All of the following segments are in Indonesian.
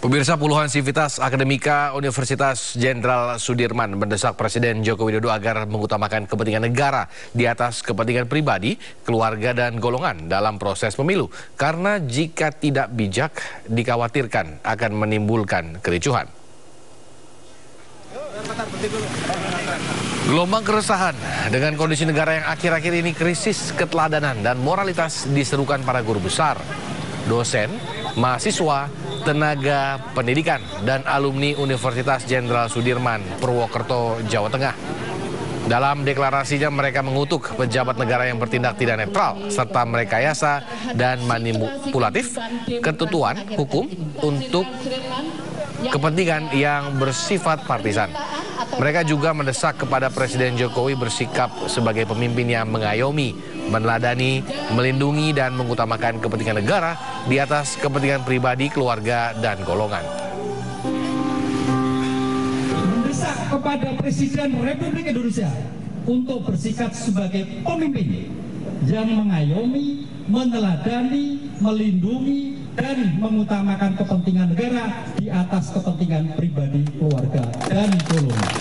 Pemirsa, puluhan sivitas akademika Universitas Jenderal Sudirman mendesak Presiden Joko Widodo agar mengutamakan kepentingan negara di atas kepentingan pribadi, keluarga, dan golongan dalam proses pemilu. Karena jika tidak bijak, dikhawatirkan akan menimbulkan kericuhan. Gelombang keresahan dengan kondisi negara yang akhir-akhir ini krisis keteladanan dan moralitas diserukan para guru besar, dosen, mahasiswa, tenaga pendidikan, dan alumni Universitas Jenderal Sudirman, Purwokerto, Jawa Tengah. Dalam deklarasinya mereka mengutuk pejabat negara yang bertindak tidak netral serta merekayasa dan manipulatif ketentuan hukum untuk kepentingan yang bersifat partisan. Mereka juga mendesak kepada Presiden Jokowi bersikap sebagai pemimpin yang mengayomi, meneladani, melindungi, dan mengutamakan kepentingan negara di atas kepentingan pribadi, keluarga, dan golongan. Mendesak kepada Presiden Republik Indonesia untuk bersikap sebagai pemimpin yang mengayomi, meneladani, melindungi, dan mengutamakan kepentingan negara di atas kepentingan pribadi, keluarga, dan golongan.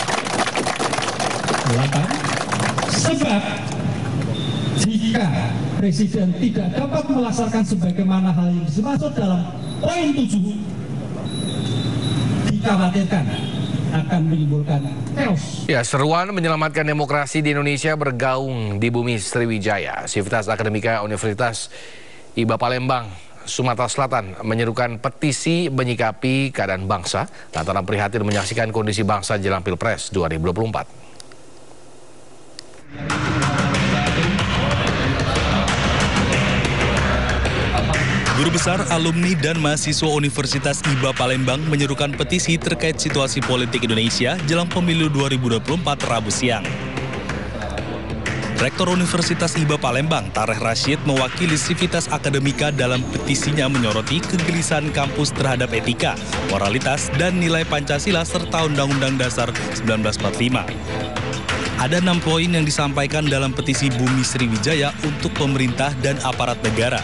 8. Sebab jika Presiden tidak dapat melaksanakan sebagaimana hal yang dimaksud dalam poin 7, dikhawatirkan akan menimbulkan chaos. Ya, seruan menyelamatkan demokrasi di Indonesia bergaung di bumi Sriwijaya. Sivitas Akademika Universitas IBA Palembang, Sumatera Selatan menyerukan petisi menyikapi keadaan bangsa lantaran prihatin menyaksikan kondisi bangsa jelang Pilpres 2024. Guru besar, alumni, dan mahasiswa Universitas IBA Palembang menyerukan petisi terkait situasi politik Indonesia jelang pemilu 2024 Rabu siang. Rektor Universitas IBA Palembang, Tareh Rashid, mewakili Sivitas Akademika dalam petisinya menyoroti kegelisahan kampus terhadap etika, moralitas, dan nilai Pancasila serta Undang-Undang Dasar 1945. Ada 6 poin yang disampaikan dalam petisi Bumi Sriwijaya untuk pemerintah dan aparat negara.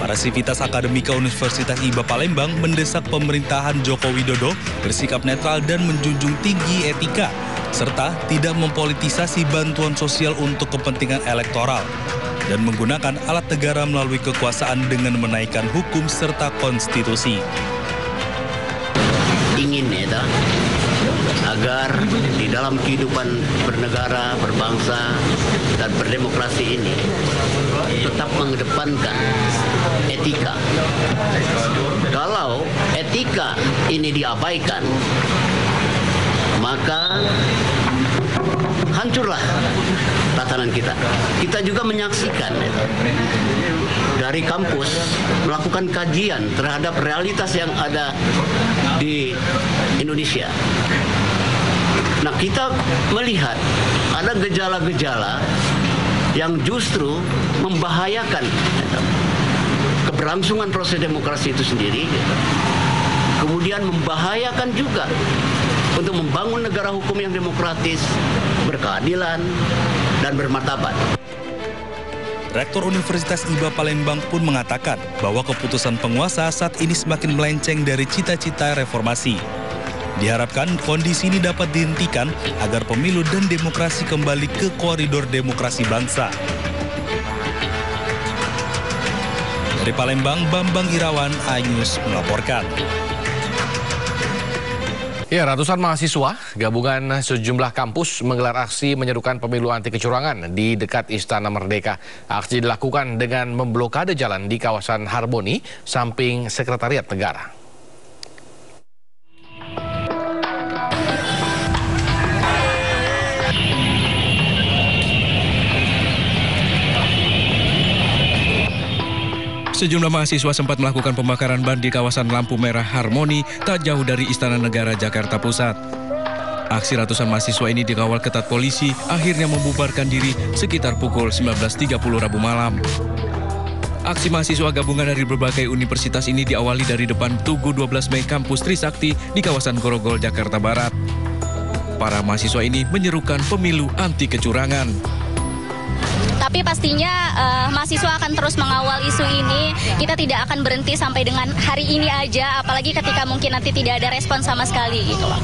Para sivitas akademika Universitas IBA Palembang mendesak pemerintahan Joko Widodo bersikap netral dan menjunjung tinggi etika, serta tidak mempolitisasi bantuan sosial untuk kepentingan elektoral, dan menggunakan alat negara melalui kekuasaan dengan menaikkan hukum serta konstitusi. Ingin ya, agar di dalam kehidupan bernegara, berbangsa, dan berdemokrasi ini tetap mengedepankan etika. Kalau etika ini diabaikan, maka hancurlah tatanan kita. Kita juga menyaksikan dari kampus melakukan kajian terhadap realitas yang ada di Indonesia. Nah, kita melihat ada gejala-gejala yang justru membahayakan keberlangsungan proses demokrasi itu sendiri, kemudian membahayakan juga untuk membangun negara hukum yang demokratis, berkeadilan, dan bermartabat. Rektor Universitas IBA Palembang pun mengatakan bahwa keputusan penguasa saat ini semakin melenceng dari cita-cita reformasi. Diharapkan kondisi ini dapat dihentikan agar pemilu dan demokrasi kembali ke koridor demokrasi bangsa. Dari Palembang, Bambang Irawan, iNews melaporkan. Ya, ratusan mahasiswa gabungan sejumlah kampus menggelar aksi menyerukan pemilu anti kecurangan di dekat Istana Merdeka. Aksi dilakukan dengan memblokade jalan di kawasan Harmoni, samping Sekretariat Negara. Sejumlah mahasiswa sempat melakukan pembakaran ban di kawasan lampu merah Harmoni tak jauh dari Istana Negara Jakarta Pusat. Aksi ratusan mahasiswa ini dikawal ketat polisi akhirnya membubarkan diri sekitar pukul 19.30 Rabu malam. Aksi mahasiswa gabungan dari berbagai universitas ini diawali dari depan Tugu 12 Mei Kampus Trisakti di kawasan Grogol, Jakarta Barat. Para mahasiswa ini menyerukan pemilu anti kecurangan. Tapi pastinya mahasiswa akan terus mengawal isu ini. Kita tidak akan berhenti sampai dengan hari ini aja, apalagi ketika mungkin nanti tidak ada respon sama sekali gitu loh.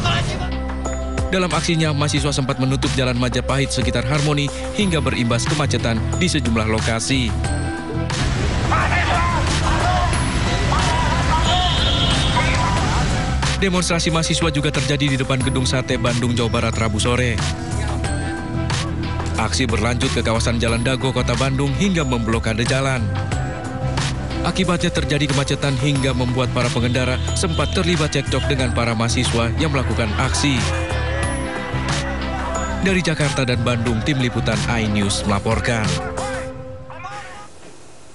Dalam aksinya, mahasiswa sempat menutup jalan Majapahit sekitar Harmoni hingga berimbas kemacetan di sejumlah lokasi. Demonstrasi mahasiswa juga terjadi di depan Gedung Sate Bandung, Jawa Barat, Rabu sore. Aksi berlanjut ke kawasan Jalan Dago, Kota Bandung hingga memblokade jalan. Akibatnya terjadi kemacetan hingga membuat para pengendara sempat terlibat cekcok dengan para mahasiswa yang melakukan aksi. Dari Jakarta dan Bandung, Tim Liputan iNews melaporkan.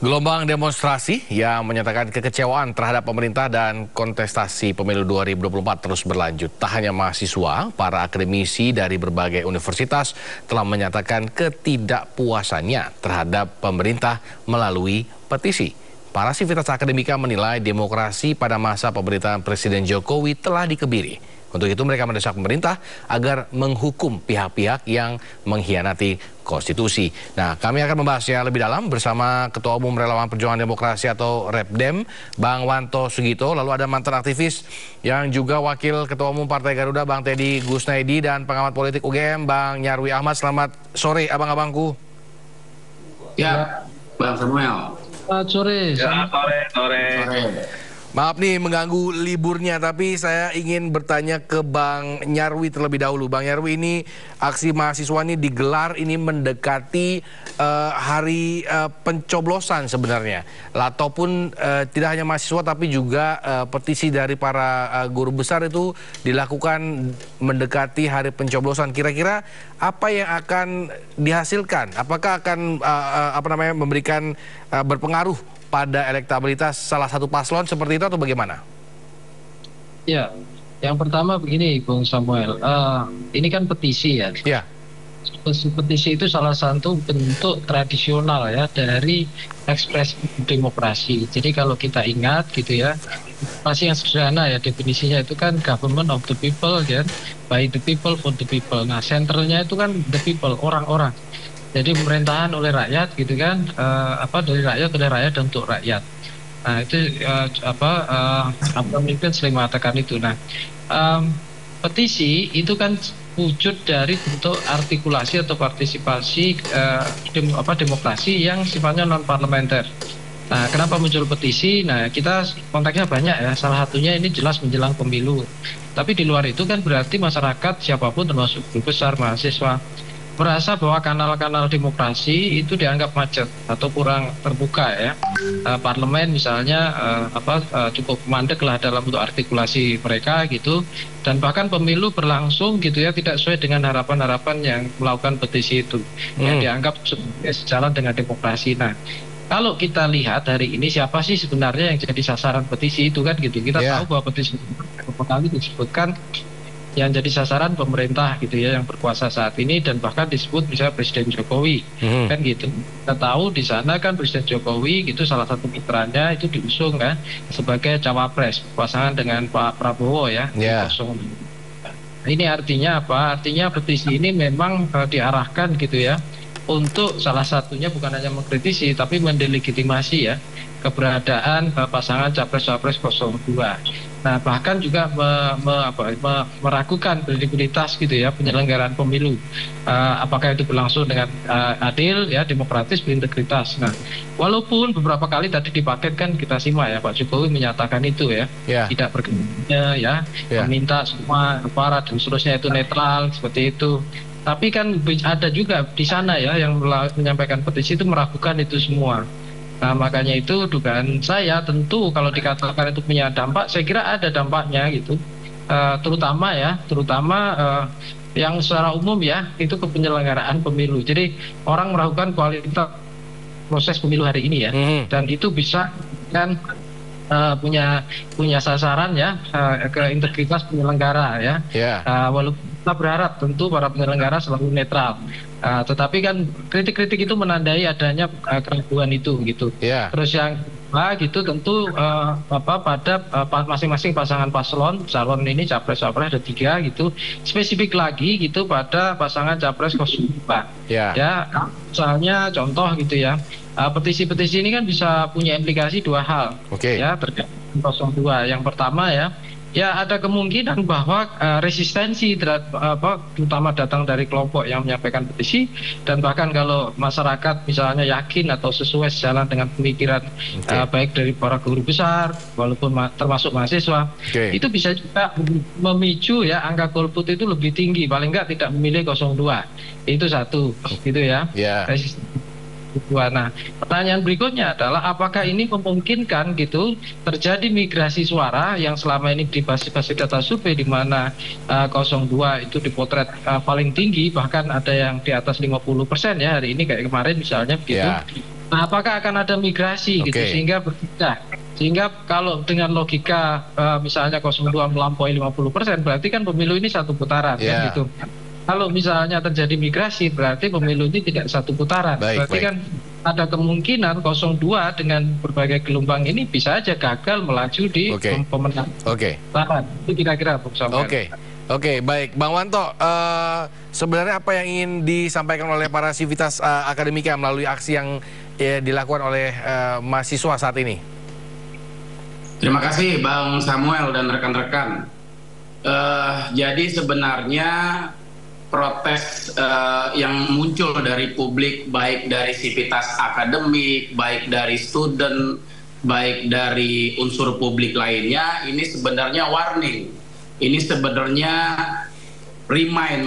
Gelombang demonstrasi yang menyatakan kekecewaan terhadap pemerintah dan kontestasi pemilu 2024 terus berlanjut. Tak hanya mahasiswa, para akademisi dari berbagai universitas telah menyatakan ketidakpuasannya terhadap pemerintah melalui petisi. Para sivitas akademika menilai demokrasi pada masa pemerintahan Presiden Jokowi telah dikebiri. Untuk itu mereka mendesak pemerintah agar menghukum pihak-pihak yang mengkhianati konstitusi. Nah, kami akan membahasnya lebih dalam bersama Ketua Umum Relawan Perjuangan Demokrasi atau REPDEM, Bang Wanto Sugito. Lalu ada mantan aktivis yang juga Wakil Ketua Umum Partai Garuda, Bang Teddy Gusnaidi, dan pengamat politik UGM, Bang Nyarwi Ahmad. Selamat sore, abang-abangku. Ya, Bang Samuel. Selamat sore. Ya, sore. Maaf nih mengganggu liburnya, tapi saya ingin bertanya ke Bang Nyarwi terlebih dahulu. Bang Nyarwi, ini aksi mahasiswa ini digelar ini mendekati hari pencoblosan sebenarnya. Ataupun tidak hanya mahasiswa tapi juga petisi dari para guru besar itu dilakukan mendekati hari pencoblosan. Kira-kira apa yang akan dihasilkan? Apakah akan memberikan berpengaruh pada elektabilitas salah satu paslon seperti itu atau bagaimana? Ya, yang pertama begini, Bung Samuel, ini kan petisi ya. Ya. Petisi itu salah satu bentuk tradisional ya dari ekspresi demokrasi. Jadi kalau kita ingat gitu ya, demokrasi yang sederhana ya definisinya itu kan government of the people ya, by the people for the people. Nah, senternya itu kan the people, orang-orang. Jadi pemerintahan oleh rakyat gitu kan, dari rakyat oleh rakyat dan untuk rakyat. Nah itu pemimpin sering mengatakan itu. Nah petisi itu kan wujud dari bentuk artikulasi atau partisipasi demokrasi yang sifatnya non parlementer. Nah kenapa muncul petisi? Nah kita konteksnya banyak ya. Salah satunya ini jelas menjelang pemilu. Tapi di luar itu kan berarti masyarakat siapapun termasuk guru besar, mahasiswa merasa bahwa kanal-kanal demokrasi itu dianggap macet atau kurang terbuka ya. Parlemen misalnya cukup mandek lah dalam bentuk artikulasi mereka gitu, dan bahkan pemilu berlangsung gitu ya tidak sesuai dengan harapan-harapan yang melakukan petisi itu yang dianggap sejalan dengan demokrasi. Nah kalau kita lihat hari ini siapa sih sebenarnya yang jadi sasaran petisi itu kan gitu, kita tahu bahwa petisi beberapa kali disebutkan yang jadi sasaran pemerintah gitu ya yang berkuasa saat ini, dan bahkan disebut misalnya Presiden Jokowi kan gitu. Kita tahu di sana kan Presiden Jokowi gitu salah satu mitranya itu diusung kan sebagai cawapres pasangan dengan Pak Prabowo ya. Ini artinya apa? Artinya petisi ini memang diarahkan gitu ya untuk salah satunya bukan hanya mengkritisi tapi mendelegitimasi ya keberadaan pasangan Capres-Capres 02. Nah bahkan juga meragukan kredibilitas gitu ya penyelenggaraan pemilu, apakah itu berlangsung dengan adil ya, demokratis, berintegritas. Nah walaupun beberapa kali tadi dipaketkan kita simak ya Pak Jokowi menyatakan itu ya, tidak berkepentingan ya, meminta semua aparat dan seterusnya itu netral seperti itu. Tapi kan ada juga di sana ya yang menyampaikan petisi itu meragukan itu semua. Nah makanya itu dugaan saya tentu kalau dikatakan itu punya dampak, saya kira ada dampaknya gitu, terutama yang secara umum ya itu ke penyelenggaraan pemilu. Jadi orang meragukan kualitas proses pemilu hari ini ya, dan itu bisa kan punya sasaran ya ke integritas penyelenggara ya. Walaupun kita berharap tentu para penyelenggara selalu netral. Tetapi kan kritik-kritik itu menandai adanya keraguan itu gitu. Terus yang gitu tentu pada masing-masing pasangan calon ini capres ada 3 gitu, spesifik lagi gitu pada pasangan capres 02. Ya, misalnya contoh gitu ya, petisi-petisi ini kan bisa punya implikasi 2 hal. Ya, terkait 02. Yang pertama ya ada kemungkinan bahwa resistensi terutama datang dari kelompok yang menyampaikan petisi, dan bahkan kalau masyarakat misalnya yakin atau sesuai sejalan dengan pemikiran baik dari para guru besar walaupun termasuk mahasiswa, itu bisa juga memicu ya angka golput itu lebih tinggi, paling enggak tidak memilih 02. Itu satu gitu ya. Resistensi. Nah, pertanyaan berikutnya adalah apakah ini memungkinkan gitu terjadi migrasi suara yang selama ini di basis data survei di mana 02 itu dipotret paling tinggi, bahkan ada yang di atas 50% ya hari ini kayak kemarin misalnya begitu. Nah, apakah akan ada migrasi gitu sehingga berbeda? Sehingga kalau dengan logika misalnya 02 melampaui 50%, berarti kan pemilu ini 1 putaran kan gitu. Kalau misalnya terjadi migrasi, berarti pemilu ini tidak 1 putaran. Berarti kan ada kemungkinan 02 dengan berbagai gelombang ini bisa aja gagal melaju di pemenang. Itu kira-kira Bung Samuel. Oke, baik. Bang Wanto, sebenarnya apa yang ingin disampaikan oleh para sivitas akademika melalui aksi yang dilakukan oleh mahasiswa saat ini? Terima kasih Bang Samuel dan rekan-rekan. Jadi sebenarnya protes yang muncul dari publik, baik dari sivitas akademik, baik dari student, baik dari unsur publik lainnya, ini sebenarnya warning. Ini sebenarnya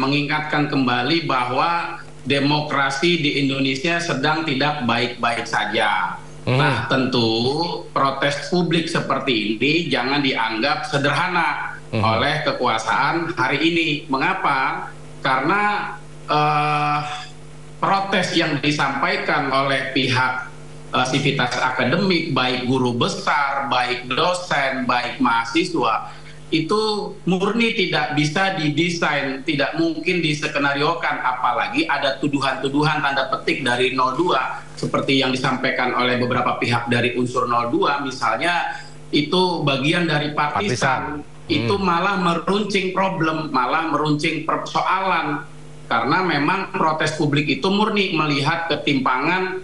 mengingatkan kembali bahwa demokrasi di Indonesia sedang tidak baik-baik saja. Nah, tentu protes publik seperti ini jangan dianggap sederhana oleh kekuasaan hari ini. Mengapa? Karena protes yang disampaikan oleh pihak sivitas akademik, baik guru besar, baik dosen, baik mahasiswa, itu murni tidak bisa didesain, tidak mungkin diskenariokan, apalagi ada tuduhan-tuduhan tanda petik dari 02, seperti yang disampaikan oleh beberapa pihak dari unsur 02, misalnya itu bagian dari partisan. Itu malah meruncing problem, malah meruncing persoalan, karena memang protes publik itu murni melihat ketimpangan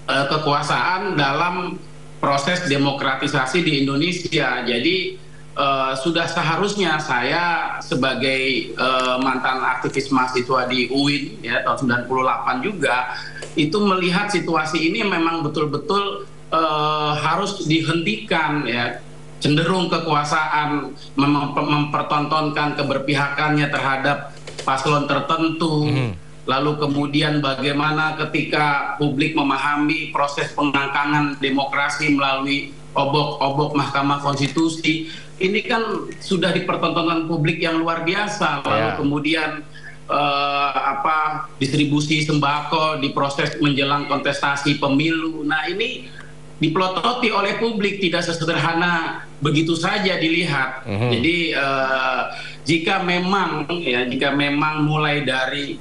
kekuasaan dalam proses demokratisasi di Indonesia. Jadi sudah seharusnya saya sebagai mantan aktivis mahasiswa di UIN ya tahun 98 juga itu melihat situasi ini memang betul-betul harus dihentikan ya. Cenderung kekuasaan mempertontonkan keberpihakannya terhadap paslon tertentu, lalu kemudian bagaimana ketika publik memahami proses pengangkangan demokrasi melalui obok-obok Mahkamah Konstitusi, ini kan sudah dipertontonkan publik yang luar biasa, lalu kemudian distribusi sembako di proses menjelang kontestasi pemilu. Nah, ini dipelototi oleh publik, tidak sesederhana begitu saja dilihat. Jadi jika memang mulai dari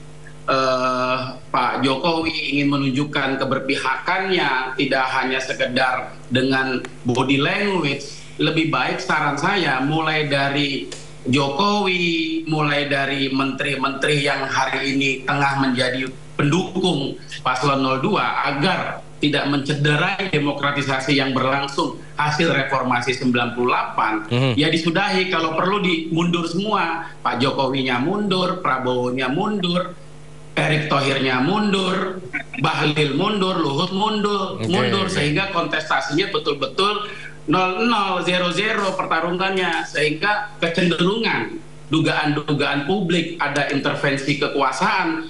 Pak Jokowi ingin menunjukkan keberpihakannya tidak hanya sekedar dengan body language, lebih baik saran saya mulai dari Jokowi, mulai dari menteri-menteri yang hari ini tengah menjadi pendukung paslon 02 agar tidak mencederai demokratisasi yang berlangsung hasil reformasi 98, ya disudahi, kalau perlu dimundur semua. Pak Jokowinya mundur, Prabowo-nya mundur, Erick Thohirnya mundur, Bahlil mundur, Luhut mundur, sehingga kontestasinya betul-betul 0-0, 0-0 pertarungannya, sehingga kecenderungan dugaan-dugaan publik ada intervensi kekuasaan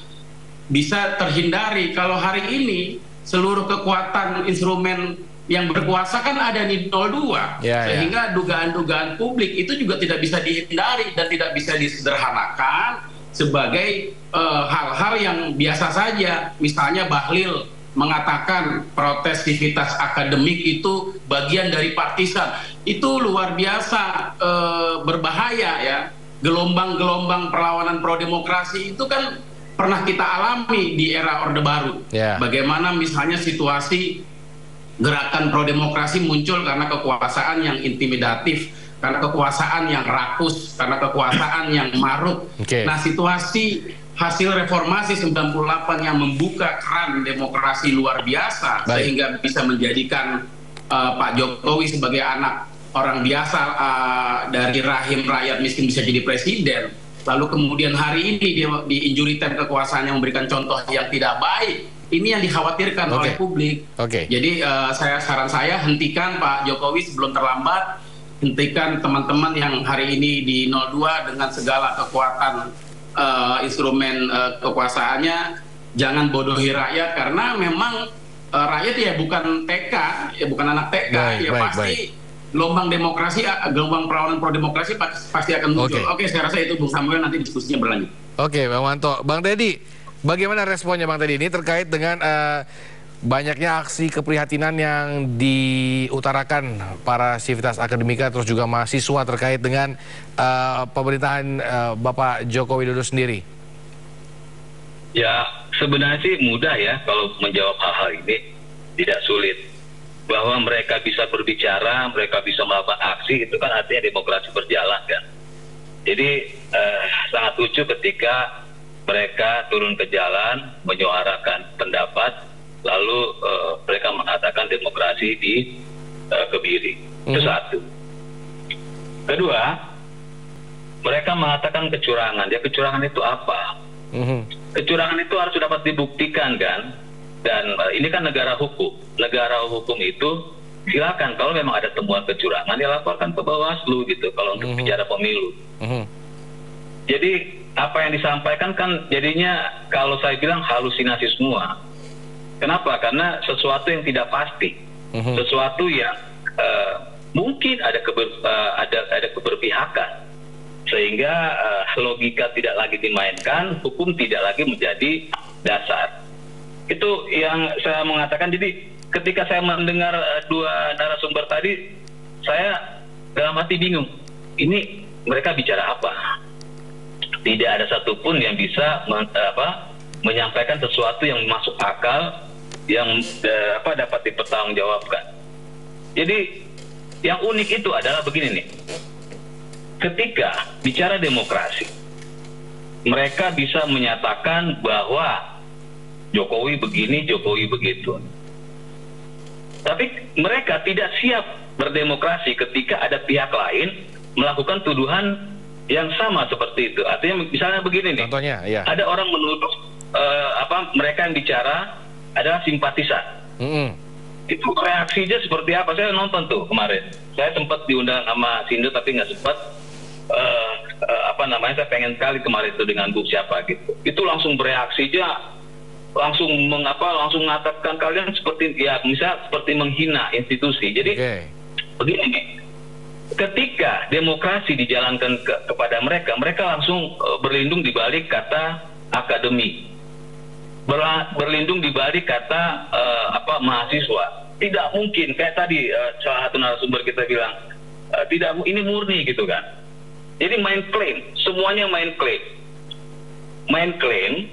bisa terhindari. Kalau hari ini seluruh kekuatan instrumen yang berkuasa kan ada di 02, sehingga dugaan-dugaan publik itu juga tidak bisa dihindari dan tidak bisa disederhanakan sebagai hal-hal yang biasa saja. Misalnya Bahlil mengatakan protes sivitas akademik itu bagian dari partisan, itu luar biasa berbahaya ya. Gelombang-gelombang perlawanan pro demokrasi itu kan pernah kita alami di era Orde Baru. Bagaimana misalnya situasi gerakan pro demokrasi muncul karena kekuasaan yang intimidatif, karena kekuasaan yang rakus, karena kekuasaan yang marut. Nah, situasi hasil reformasi 98 yang membuka keran demokrasi luar biasa, sehingga bisa menjadikan Pak Jokowi sebagai anak orang biasa dari rahim rakyat miskin bisa jadi presiden. Lalu kemudian hari ini dia di injury time kekuasaannya memberikan contoh yang tidak baik. Ini yang dikhawatirkan oleh publik. Jadi saran saya hentikan Pak Jokowi sebelum terlambat. Hentikan teman-teman yang hari ini di 02 dengan segala kekuatan instrumen kekuasasaannya. Jangan bodohi rakyat, karena memang rakyat ya bukan TK, ya bukan anak TK, pasti gelombang demokrasi, gelombang perlawanan pro demokrasi pasti akan muncul. Oke, saya rasa itu Bung Samuel, nanti diskusinya berlanjut. Oke, Bang Wanto. Bang Teddy, bagaimana responnya Bang Teddy ini terkait dengan banyaknya aksi keprihatinan yang diutarakan para sivitas akademika terus juga mahasiswa terkait dengan pemerintahan Bapak Joko Widodo sendiri? Ya, sebenarnya sih mudah ya kalau menjawab hal-hal ini, tidak sulit. Bahwa mereka bisa berbicara, mereka bisa melakukan aksi, itu kan artinya demokrasi berjalan kan. Jadi sangat lucu ketika mereka turun ke jalan, menyuarakan pendapat, lalu mereka mengatakan demokrasi dikebiri. Itu satu. Kedua, mereka mengatakan kecurangan. Ya, kecurangan itu apa? Kecurangan itu harus dapat dibuktikan kan. Dan ini kan negara hukum. Negara hukum itu silakan kalau memang ada temuan kecurangan ya laporkan ke Bawaslu gitu kalau untuk bicara pemilu. Jadi apa yang disampaikan kan jadinya kalau saya bilang halusinasi semua. Kenapa? Karena sesuatu yang tidak pasti, sesuatu yang mungkin ada keberpihakan, sehingga logika tidak lagi dimainkan, hukum tidak lagi menjadi dasar. Itu yang saya mengatakan. Jadi ketika saya mendengar dua narasumber tadi, saya dalam hati bingung. Ini mereka bicara apa? Tidak ada satupun yang bisa menyampaikan sesuatu yang masuk akal, yang dapat dipertanggungjawabkan. Jadi yang unik itu adalah begini nih. Ketika bicara demokrasi, mereka bisa menyatakan bahwa Jokowi begini, Jokowi begitu. Tapi mereka tidak siap berdemokrasi ketika ada pihak lain melakukan tuduhan yang sama seperti itu. Artinya misalnya begini nih. Contohnya, ya. Ada orang menuduh mereka yang bicara adalah simpatisan. Itu reaksinya seperti apa? Saya nonton tuh kemarin. Saya sempat diundang sama Sindo tapi nggak sempat. Saya pengen sekali kemarin itu dengan Bu siapa gitu. Itu langsung bereaksinya. Langsung mengatakan kalian seperti seperti menghina institusi. Jadi begini nih, ketika demokrasi dijalankan kepada mereka langsung berlindung di balik kata akademi, berlindung di balik kata mahasiswa. Tidak mungkin kayak tadi salah satu narasumber kita bilang tidak, ini murni gitu kan. Jadi main klaim, semuanya main klaim. Main klaim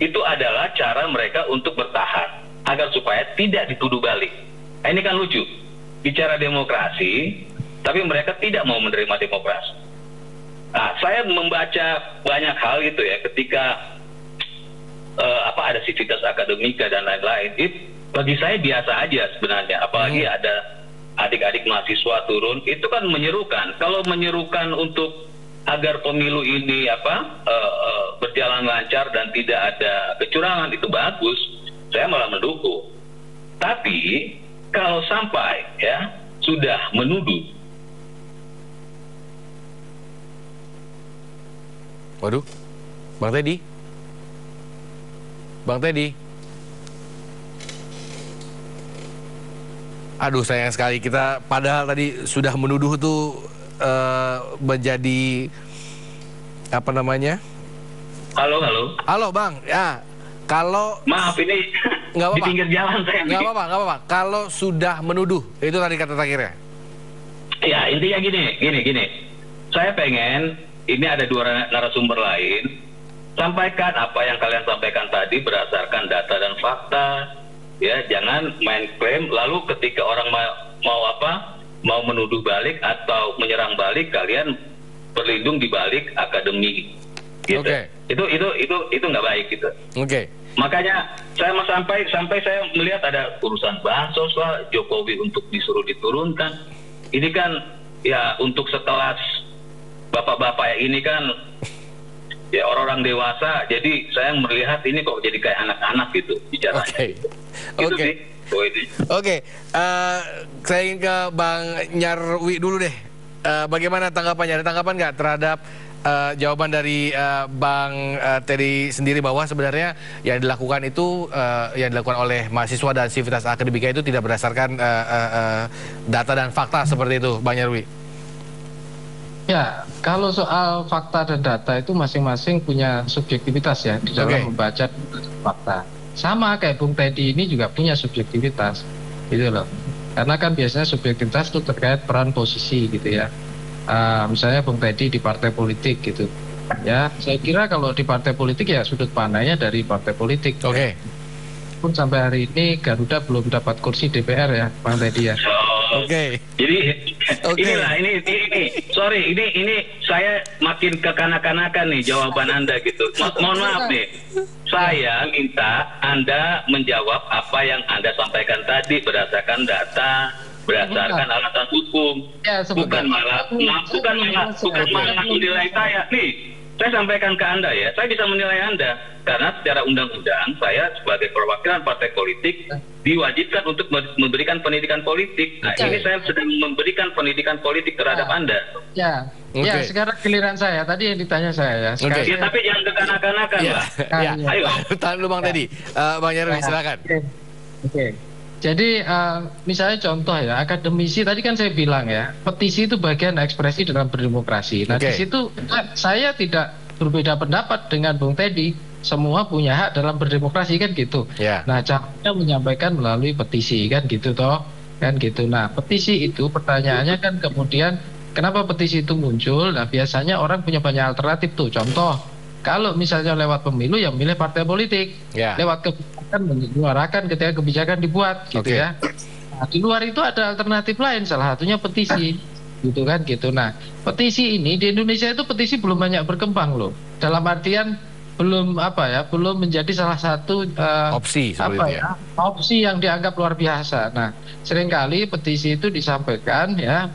itu adalah cara mereka untuk bertahan agar supaya tidak dituduh balik. Nah, ini kan lucu. Bicara demokrasi, tapi mereka tidak mau menerima demokrasi. Nah, saya membaca banyak hal gitu ya, ketika ada sivitas akademika dan lain-lain. Bagi saya biasa aja sebenarnya. Apalagi ada adik-adik mahasiswa turun, itu kan menyerukan. Kalau menyerukan untuk agar pemilu ini berjalan lancar dan tidak ada kecurangan, itu bagus, saya malah mendukung. Tapi kalau sampai sudah menuduh, waduh, Bang Teddy, aduh sayang sekali kita padahal tadi sudah menuduh tuh menjadi Halo Bang, ya kalau maaf ini nggak apa-apa, di pinggir jalan saya. Nggak apa-apa. Kalau sudah menuduh, itu tadi kata terakhirnya. Ya intinya gini. Saya pengen ini ada dua narasumber lain, sampaikan apa yang kalian sampaikan tadi berdasarkan data dan fakta, ya jangan main klaim lalu ketika orang mau menuduh balik atau menyerang balik, kalian berlindung di balik akademi gitu. Itu nggak baik gitu. Makanya saya sampai saya melihat ada urusan bansos lah, Jokowi untuk disuruh diturunkan. Ini kan ya untuk sekelas bapak-bapak ini kan ya orang-orang dewasa, jadi saya melihat ini kok jadi kayak anak-anak gitu bicaranya. Saya ingin ke Bang Nyarwi dulu deh. Bagaimana tanggapannya? Ada tanggapan nggak terhadap jawaban dari Bang Teddy sendiri bahwa sebenarnya yang dilakukan itu yang dilakukan oleh mahasiswa dan Civitas Akademika itu tidak berdasarkan data dan fakta seperti itu, Bang Nyarwi? Ya, kalau soal fakta dan data itu masing-masing punya subjektivitas ya di dalam membaca fakta. Sama kayak Bung Teddy ini juga punya subjektivitas, gitu loh. Karena kan biasanya subjektivitas itu terkait peran posisi gitu ya. Misalnya Bung Teddy di partai politik gitu. Ya, saya kira kalau di partai politik ya sudut pandangnya dari partai politik. Pun sampai hari ini Garuda belum dapat kursi DPR ya, Bang Teddy ya. Jadi inilah ini sorry ini saya makin kekanak-kanakan nih jawaban Anda gitu. Mohon maaf nih, saya minta Anda menjawab apa yang Anda sampaikan tadi berdasarkan data, berdasarkan alasan hukum, bukan malah menilai saya nih. Saya sampaikan ke Anda ya, saya bisa menilai Anda karena secara undang-undang saya sebagai perwakilan partai politik diwajibkan untuk memberikan pendidikan politik. Nah, ini saya sedang memberikan pendidikan politik terhadap Anda. Ya, sekarang giliran saya. Tadi yang ditanya saya ya. Ya, tapi jangan kekanak-kanakan lah. Ayo, tahan dulu Bang Teddy. Bang Nyarwi, silakan. Jadi misalnya contoh ya, akademisi tadi kan saya bilang ya, petisi itu bagian ekspresi dalam berdemokrasi. Nah di situ saya tidak berbeda pendapat dengan Bung Teddy. Semua punya hak dalam berdemokrasi kan gitu. Nah caranya menyampaikan melalui petisi kan gitu toh, kan gitu. Nah petisi itu pertanyaannya kan kemudian kenapa petisi itu muncul? Nah biasanya orang punya banyak alternatif tuh. Contoh, kalau misalnya lewat pemilu ya milih partai politik, lewat kebijakan menyuarakan ketika kebijakan dibuat gitu ya. Nah, di luar itu ada alternatif lain, salah satunya petisi gitu kan gitu. Nah petisi ini di Indonesia itu petisi belum banyak berkembang loh, dalam artian belum belum menjadi salah satu opsi opsi yang dianggap luar biasa. Nah seringkali petisi itu disampaikan ya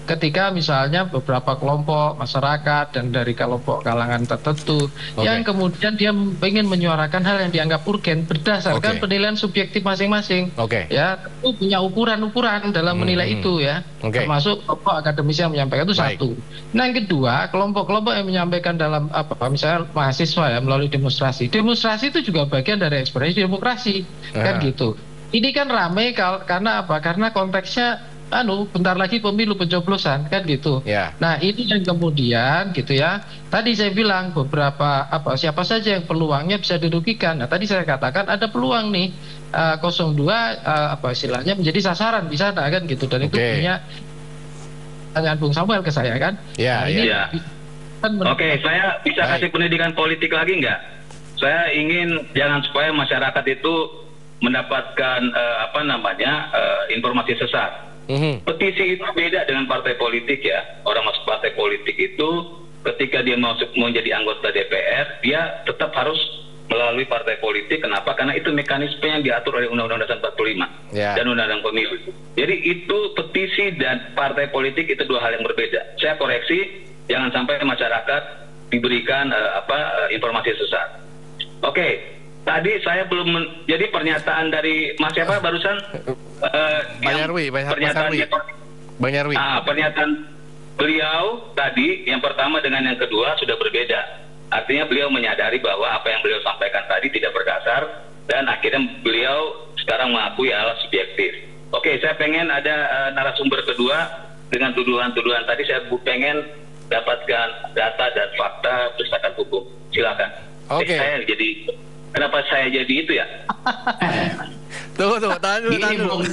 ketika misalnya beberapa kelompok masyarakat dan dari kelompok kalangan tertentu yang kemudian dia ingin menyuarakan hal yang dianggap urgen berdasarkan penilaian subjektif masing-masing. Ya, itu punya ukuran-ukuran dalam menilai itu ya. Termasuk kelompok akademisi yang menyampaikan itu satu. Nah, yang kedua, kelompok-kelompok yang menyampaikan dalam misalnya mahasiswa ya melalui demonstrasi. Demonstrasi itu juga bagian dari ekspresi demokrasi kan gitu. Ini kan ramai karena apa? Karena konteksnya bentar lagi pemilu pencoblosan kan gitu. Nah ini yang kemudian gitu ya. Tadi saya bilang beberapa siapa saja yang peluangnya bisa dirugikan. Nah tadi saya katakan ada peluang nih 02 istilahnya menjadi sasaran di sana kan gitu. Dan itu punya pertanyaan Bung Samuel ke saya kan. Saya bisa kasih pendidikan politik lagi nggak? Saya ingin jangan supaya masyarakat itu mendapatkan informasi sesat. Petisi itu beda dengan partai politik ya. Orang masuk partai politik itu ketika dia masuk menjadi anggota DPR, dia tetap harus melalui partai politik. Kenapa? Karena itu mekanisme yang diatur oleh Undang-Undang Dasar 45 dan Undang-Undang Pemilu. Jadi itu petisi dan partai politik itu dua hal yang berbeda. Saya koreksi, jangan sampai masyarakat diberikan informasi sesat. Tadi saya belum jadi pernyataan dari Mas siapa barusan Bang Nyarwi. Pernyataan beliau tadi yang pertama dengan yang kedua sudah berbeda. Artinya beliau menyadari bahwa apa yang beliau sampaikan tadi tidak berdasar dan akhirnya beliau sekarang mengakui hal subjektif. Saya pengen ada narasumber kedua dengan tuduhan-tuduhan tadi. Saya pengen dapatkan data dan fakta berdasarkan hukum. Silakan. Kenapa saya jadi itu ya? Tunggu, tahan dulu.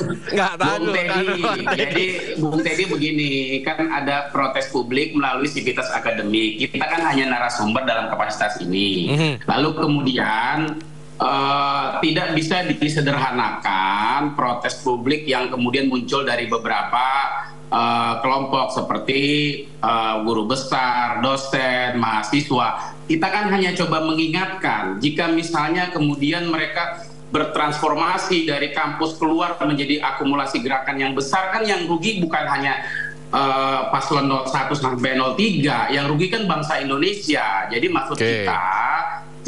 Jadi Bung Teddy begini, kan ada protes publik melalui Civitas Akademik. Kita kan hanya narasumber dalam kapasitas ini. Lalu kemudian tidak bisa disederhanakan protes publik yang kemudian muncul dari beberapa kelompok seperti guru besar, dosen, mahasiswa. Kita kan hanya coba mengingatkan jika misalnya kemudian mereka bertransformasi dari kampus keluar menjadi akumulasi gerakan yang besar, kan yang rugi bukan hanya paslon 01 sampai 03, yang rugi kan bangsa Indonesia. Jadi maksud kita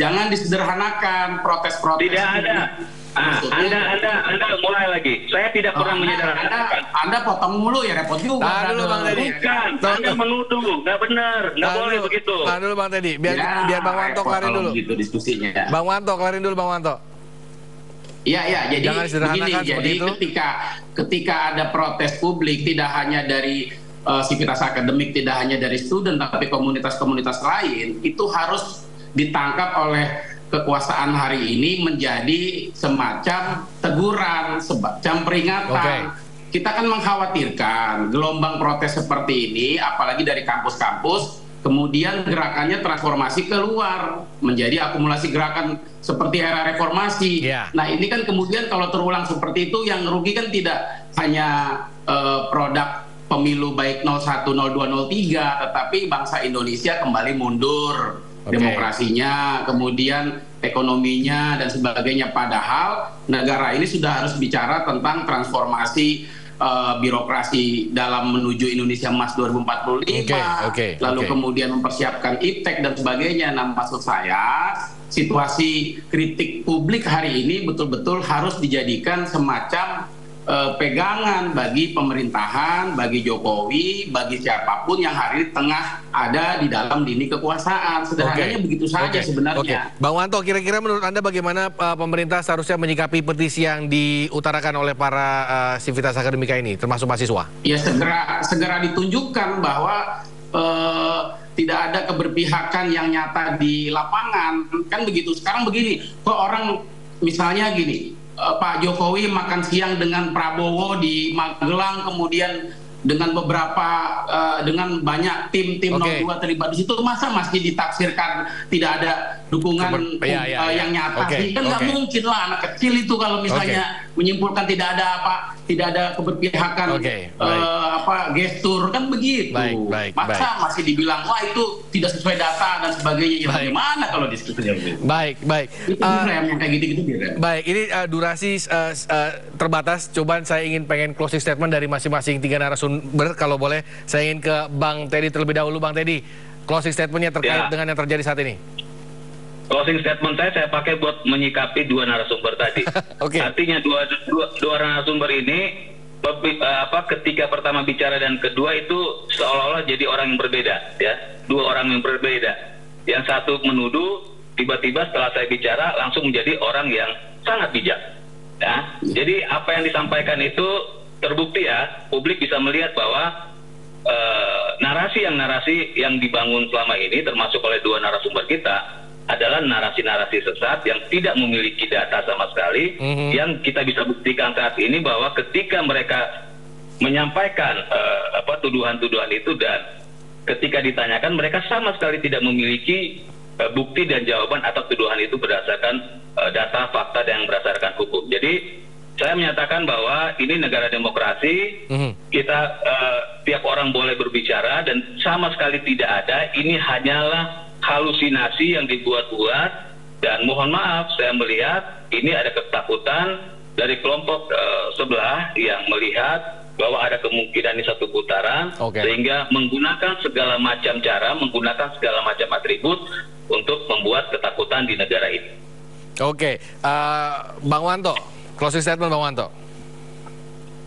jangan disederhanakan protes-protes. Tidak ada. Anda mulai lagi. Saya tidak pernah menyederhanakan. Anda potong mulu ya, repot juga. Dulu Bang Teddy. Bukan, Anda menuduh, nggak benar, nggak boleh begitu. Dulu Bang Teddy, biar Bang Wanto kelarin dulu. Gitu diskusinya. Bang Wanto kelarin dulu, Bang Wanto. Iya, jadi begini, jadi itu. ketika ada protes publik tidak hanya dari sivitas akademik, tidak hanya dari student, tapi komunitas-komunitas lain, itu harus ditangkap oleh kekuasaan hari ini menjadi semacam teguran, semacam peringatan. Kita kan mengkhawatirkan gelombang protes seperti ini, apalagi dari kampus-kampus, kemudian gerakannya transformasi keluar menjadi akumulasi gerakan seperti era reformasi. Nah ini kan kemudian kalau terulang seperti itu, yang rugi kan tidak hanya produk pemilu baik 01, 02, 03, tetapi bangsa Indonesia kembali mundur. Demokrasinya, kemudian ekonominya dan sebagainya. Padahal negara ini sudah harus bicara tentang transformasi birokrasi dalam menuju Indonesia Emas 2045, lalu kemudian mempersiapkan IPTEK dan sebagainya. Nah, maksud saya situasi kritik publik hari ini betul-betul harus dijadikan semacam pegangan bagi pemerintahan, bagi Jokowi, bagi siapapun yang hari ini tengah ada di dalam lini kekuasaan. Sederhananya begitu saja sebenarnya. Bang Wanto, kira-kira menurut Anda bagaimana pemerintah seharusnya menyikapi petisi yang diutarakan oleh para sivitas akademika ini, termasuk mahasiswa? Ya segera ditunjukkan bahwa tidak ada keberpihakan yang nyata di lapangan. Kan begitu. Sekarang begini, kok orang misalnya gini, Pak Jokowi makan siang dengan Prabowo di Magelang, kemudian dengan beberapa dengan banyak tim 02 terlibat di situ, masa masih ditafsirkan tidak ada dukungan yang nyata sih? Kan nggak mungkin lah, anak kecil itu kalau misalnya menyimpulkan tidak ada keberpihakan gestur, kan begitu. Masa masih dibilang wah itu tidak sesuai data dan sebagainya. Bagaimana kalau diskusinya begitu? Baik. Itu yang kayak gitu-gitu. Baik, ini durasi terbatas. Coba saya pengen closing statement dari masing-masing tiga narasumber. Kalau boleh, saya ingin ke Bang Teddy terlebih dahulu. Bang Teddy, closing statementnya terkait dengan yang terjadi saat ini. Closing statement saya pakai buat menyikapi dua narasumber tadi. Artinya dua narasumber ini ketika pertama bicara dan kedua itu seolah-olah jadi orang yang berbeda, ya. Dua orang yang berbeda. Yang satu menuduh, tiba-tiba setelah saya bicara langsung menjadi orang yang sangat bijak. Ya. Jadi apa yang disampaikan itu terbukti, ya. Publik bisa melihat bahwa narasi yang dibangun selama ini termasuk oleh dua narasumber kita adalah narasi-narasi sesat yang tidak memiliki data sama sekali. Yang kita bisa buktikan saat ini bahwa ketika mereka menyampaikan tuduhan-tuduhan itu dan ketika ditanyakan mereka sama sekali tidak memiliki bukti dan jawaban atas tuduhan itu berdasarkan data, fakta, dan berdasarkan hukum. Jadi saya menyatakan bahwa ini negara demokrasi, kita tiap orang boleh berbicara dan sama sekali tidak ada, ini hanyalah halusinasi yang dibuat-buat. Dan mohon maaf, saya melihat ini ada ketakutan dari kelompok sebelah yang melihat bahwa ada kemungkinan ini satu putaran, sehingga menggunakan segala macam cara, menggunakan segala macam atribut untuk membuat ketakutan di negara ini. Bang Wanto, closing statement Bang Wanto.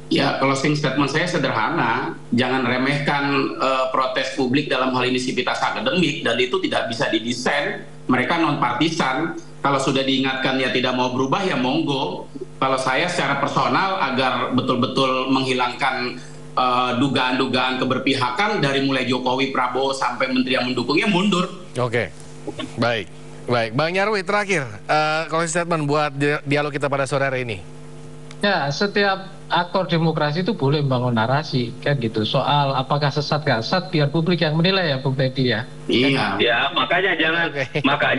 Ya, closing statement saya sederhana, jangan remehkan protes publik dalam hal ini sivitas akademik, dan itu tidak bisa didesain. Mereka non partisan, kalau sudah diingatkan ya tidak mau berubah ya monggo. Kalau saya secara personal agar betul-betul menghilangkan dugaan-dugaan keberpihakan dari mulai Jokowi, Prabowo sampai menteri yang mendukungnya mundur. Baik. Bang Nyarwi terakhir, closing statement buat dialog kita pada sore hari ini. Ya, setiap aktor demokrasi itu boleh membangun narasi kan gitu. Soal apakah sesat gak sesat biar publik yang menilai ya, Bung Teddy ya. Iya. Ya, makanya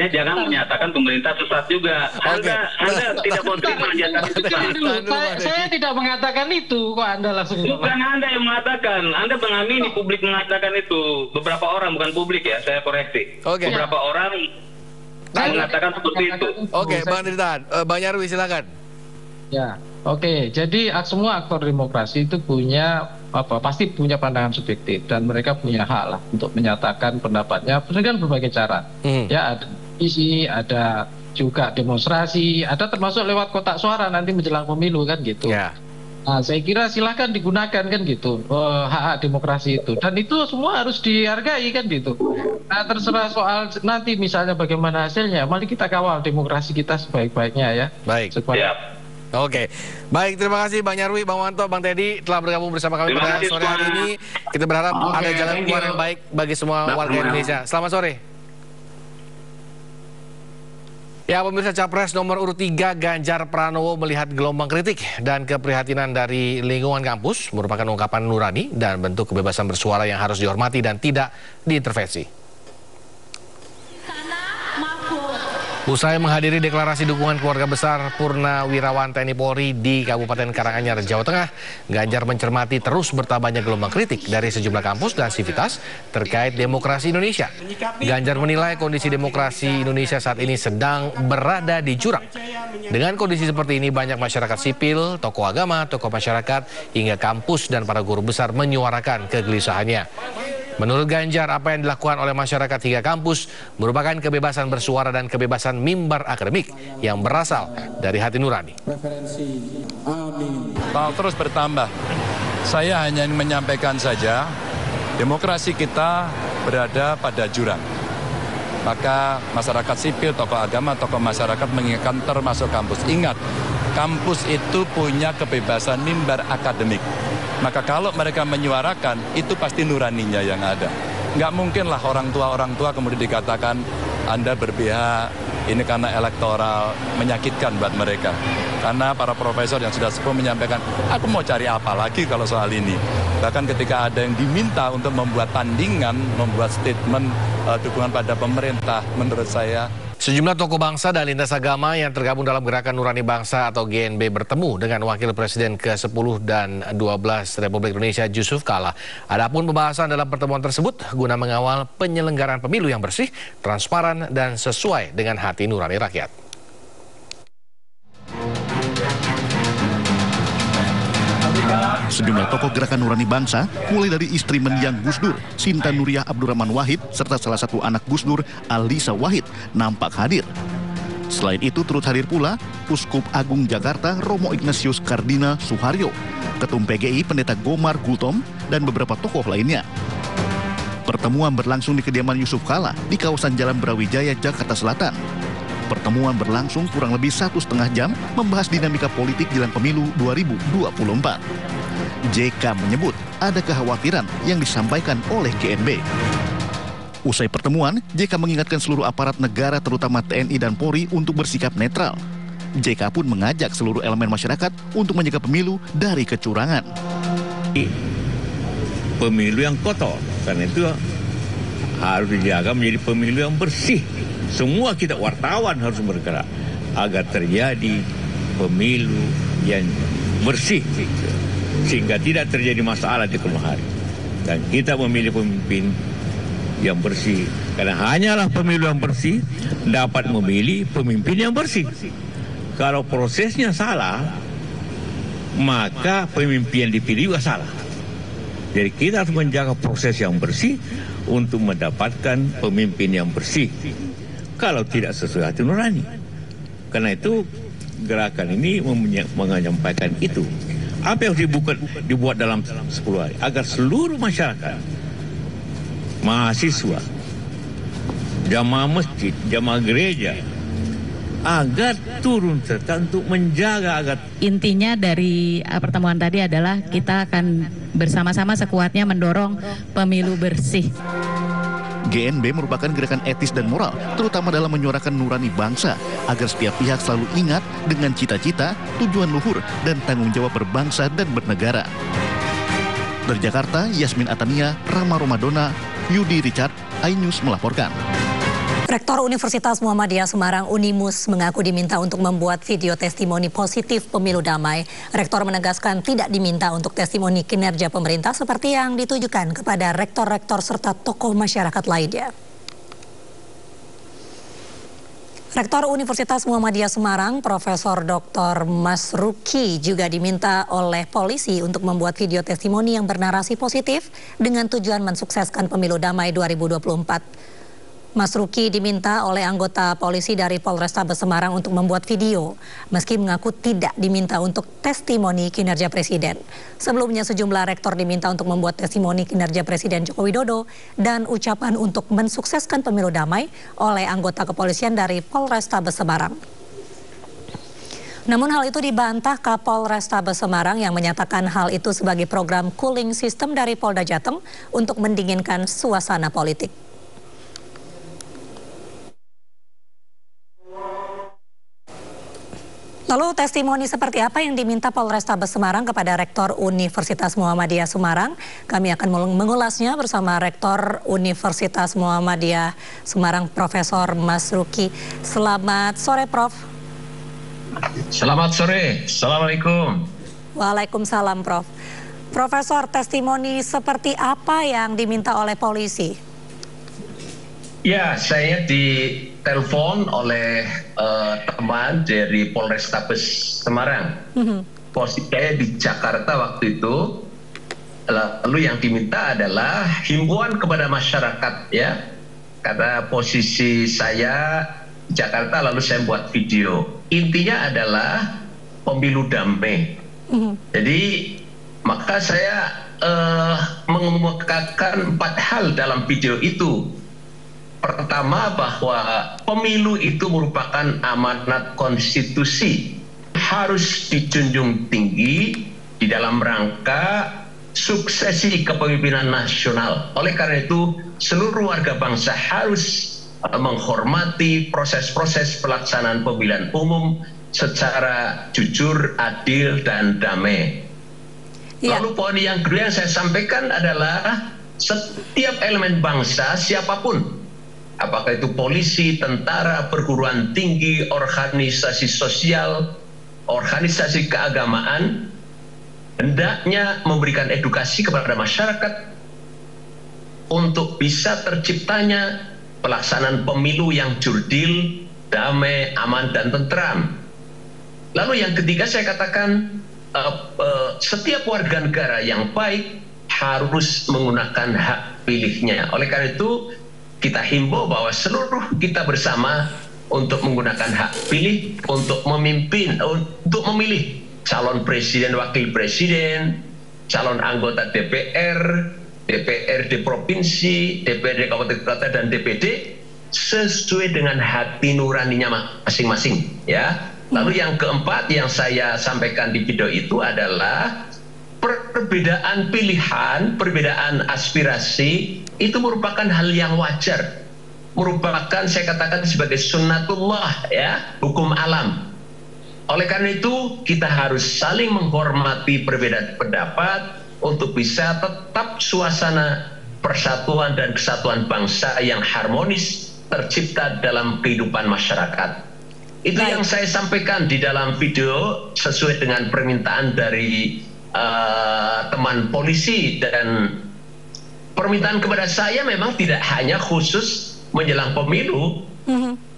jangan menyatakan pemerintah sesat juga. Anda tidak mau terima menyatakan sesat. Saya tidak mengatakan itu, kok Anda langsung. Bukan Anda yang mengatakan, Anda mengamini publik mengatakan itu. Beberapa orang, bukan publik ya, saya koreksi. Beberapa orang mengatakan seperti itu. Bang Tritan, Bang Nyarwi silakan. Ya, jadi semua aktor demokrasi itu punya pasti punya pandangan subjektif dan mereka punya hak lah untuk menyatakan pendapatnya dengan berbagai cara. Ya, ada isi, ada juga demonstrasi, ada termasuk lewat kotak suara nanti menjelang pemilu kan gitu. Nah, saya kira silahkan digunakan kan gitu hak-hak demokrasi itu, dan itu semua harus dihargai kan gitu. Nah, terserah soal nanti misalnya bagaimana hasilnya, mari kita kawal demokrasi kita sebaik-baiknya ya. Baik. Baik, terima kasih Bang Nyarwi, Bang Wanto, Bang Teddy telah bergabung bersama kami pada sore hari ini. Kita berharap ada jalan keluar yang baik bagi semua warga Indonesia. Selamat sore. Ya, pemirsa, Capres nomor urut 3 Ganjar Pranowo melihat gelombang kritik dan keprihatinan dari lingkungan kampus merupakan ungkapan nurani dan bentuk kebebasan bersuara yang harus dihormati dan tidak diintervensi. Usai menghadiri deklarasi dukungan keluarga besar Purnawirawan TNI Polri di Kabupaten Karanganyar, Jawa Tengah, Ganjar mencermati terus bertambahnya gelombang kritik dari sejumlah kampus dan sivitas terkait demokrasi Indonesia. Ganjar menilai kondisi demokrasi Indonesia saat ini sedang berada di jurang. Dengan kondisi seperti ini, banyak masyarakat sipil, tokoh agama, tokoh masyarakat, hingga kampus dan para guru besar menyuarakan kegelisahannya. Menurut Ganjar, apa yang dilakukan oleh masyarakat hingga kampus merupakan kebebasan bersuara dan kebebasan mimbar akademik yang berasal dari hati nurani. Mau terus bertambah. Saya hanya ingin menyampaikan saja, demokrasi kita berada pada jurang. Maka masyarakat sipil, tokoh agama, tokoh masyarakat mengingatkan termasuk kampus. Ingat, kampus itu punya kebebasan mimbar akademik. Maka kalau mereka menyuarakan, itu pasti nuraninya yang ada. Nggak mungkinlah orang tua kemudian dikatakan Anda berpihak, ini karena elektoral, menyakitkan buat mereka. Karena para profesor yang sudah sepuh menyampaikan, aku mau cari apa lagi kalau soal ini. Bahkan ketika ada yang diminta untuk membuat tandingan, membuat statement dukungan pada pemerintah, menurut saya sejumlah tokoh bangsa dan lintas agama yang tergabung dalam Gerakan Nurani Bangsa atau GNB bertemu dengan Wakil Presiden ke-10 dan 12 Republik Indonesia Yusuf Kala. Adapun pembahasan dalam pertemuan tersebut guna mengawal penyelenggaraan pemilu yang bersih, transparan, dan sesuai dengan hati nurani rakyat. Sejumlah tokoh Gerakan Nurani Bangsa, mulai dari istri mendiang Gus Dur, Sinta Nuriyah Abdurrahman Wahid, serta salah satu anak Gus Dur, Alisa Wahid, nampak hadir. Selain itu turut hadir pula Uskup Agung Jakarta Romo Ignatius Kardinal Suharyo, Ketum PGI Pendeta Gomar Gultom, dan beberapa tokoh lainnya. Pertemuan berlangsung di kediaman Yusuf Kala di kawasan Jalan Brawijaya, Jakarta Selatan. Pertemuan berlangsung kurang lebih 1,5 jam membahas dinamika politik jelang pemilu 2024. JK menyebut ada kekhawatiran yang disampaikan oleh GNB. Usai pertemuan, JK mengingatkan seluruh aparat negara terutama TNI dan Polri untuk bersikap netral. JK pun mengajak seluruh elemen masyarakat untuk menjaga pemilu dari kecurangan. Pemilu yang kotor, karena itu harus dijaga menjadi pemilu yang bersih. Semua kita wartawan harus bergerak agar terjadi pemilu yang bersih sehingga tidak terjadi masalah di kemudian hari. Dan kita memilih pemimpin yang bersih karena hanyalah pemilu yang bersih dapat memilih pemimpin yang bersih. Kalau prosesnya salah, maka pemimpin yang dipilih juga salah. Jadi kita harus menjaga proses yang bersih untuk mendapatkan pemimpin yang bersih. Kalau tidak sesuai hati nurani. Karena itu gerakan ini menyampaikan itu. Apa yang dibuat dalam 10 hari? Agar seluruh masyarakat, mahasiswa, jamaah masjid, jamaah gereja, agar turun serta untuk menjaga agar... Intinya dari pertemuan tadi adalah kita akan bersama-sama sekuatnya mendorong pemilu bersih. GNB merupakan gerakan etis dan moral, terutama dalam menyuarakan nurani bangsa, agar setiap pihak selalu ingat dengan cita-cita, tujuan luhur, dan tanggung jawab berbangsa dan bernegara. Dari Jakarta, Yasmin Atania, Rama Romadona, Yudi Richard, iNews melaporkan. Rektor Universitas Muhammadiyah Semarang Unimus mengaku diminta untuk membuat video testimoni positif pemilu damai. Rektor menegaskan tidak diminta untuk testimoni kinerja pemerintah seperti yang ditujukan kepada rektor-rektor serta tokoh masyarakat lainnya. Rektor Universitas Muhammadiyah Semarang, Profesor Dr. Masruki juga diminta oleh polisi untuk membuat video testimoni yang bernarasi positif dengan tujuan mensukseskan pemilu damai 2024. Masruki diminta oleh anggota polisi dari Polrestabes Semarang untuk membuat video, meski mengaku tidak diminta untuk testimoni kinerja Presiden. Sebelumnya sejumlah rektor diminta untuk membuat testimoni kinerja Presiden Joko Widodo dan ucapan untuk mensukseskan pemilu damai oleh anggota kepolisian dari Polrestabes Semarang. Namun hal itu dibantah Kapolrestabes Semarang yang menyatakan hal itu sebagai program cooling system dari Polda Jateng untuk mendinginkan suasana politik. Lalu testimoni seperti apa yang diminta Polrestabes Semarang kepada Rektor Universitas Muhammadiyah Semarang? Kami akan mengulasnya bersama Rektor Universitas Muhammadiyah Semarang, Profesor Masruki. Selamat sore, Prof. Selamat sore, Assalamualaikum. Waalaikumsalam, Prof. Profesor, testimoni seperti apa yang diminta oleh polisi? Ya, saya ditelepon oleh teman dari Polrestabes Semarang. Posisi saya di Jakarta waktu itu. Lalu yang diminta adalah himbauan kepada masyarakat, ya. Karena posisi saya di Jakarta, lalu saya buat video. Intinya adalah pemilu damai. Jadi maka saya mengemukakan 4 hal dalam video itu. Pertama, bahwa pemilu itu merupakan amanat konstitusi, harus dijunjung tinggi di dalam rangka suksesi kepemimpinan nasional. Oleh karena itu, seluruh warga bangsa harus menghormati proses-proses pelaksanaan pemilihan umum secara jujur, adil, dan damai. Lalu poin yang kedua yang saya sampaikan adalah setiap elemen bangsa, siapapun, apakah itu polisi, tentara, perguruan tinggi, organisasi sosial, organisasi keagamaan, hendaknya memberikan edukasi kepada masyarakat untuk bisa terciptanya pelaksanaan pemilu yang jurdil, damai, aman, dan tentram. Lalu yang ketiga saya katakan, setiap warga negara yang baik harus menggunakan hak pilihnya. Oleh karena itu, kita himbau bahwa seluruh kita bersama untuk menggunakan hak pilih untuk memimpin, untuk memilih calon presiden, wakil presiden, calon anggota DPR, DPRD provinsi, DPRD kabupaten kota, dan DPD sesuai dengan hati nuraninya masing-masing, ya. Lalu yang keempat yang saya sampaikan di video itu adalah perbedaan pilihan, perbedaan aspirasi itu merupakan hal yang wajar, merupakan saya katakan sebagai sunnatullah, ya, hukum alam. Oleh karena itu kita harus saling menghormati perbedaan pendapat untuk bisa tetap suasana persatuan dan kesatuan bangsa yang harmonis tercipta dalam kehidupan masyarakat. Itu yang saya sampaikan di dalam video sesuai dengan permintaan dari teman polisi, dan permintaan kepada saya memang tidak hanya khusus menjelang pemilu,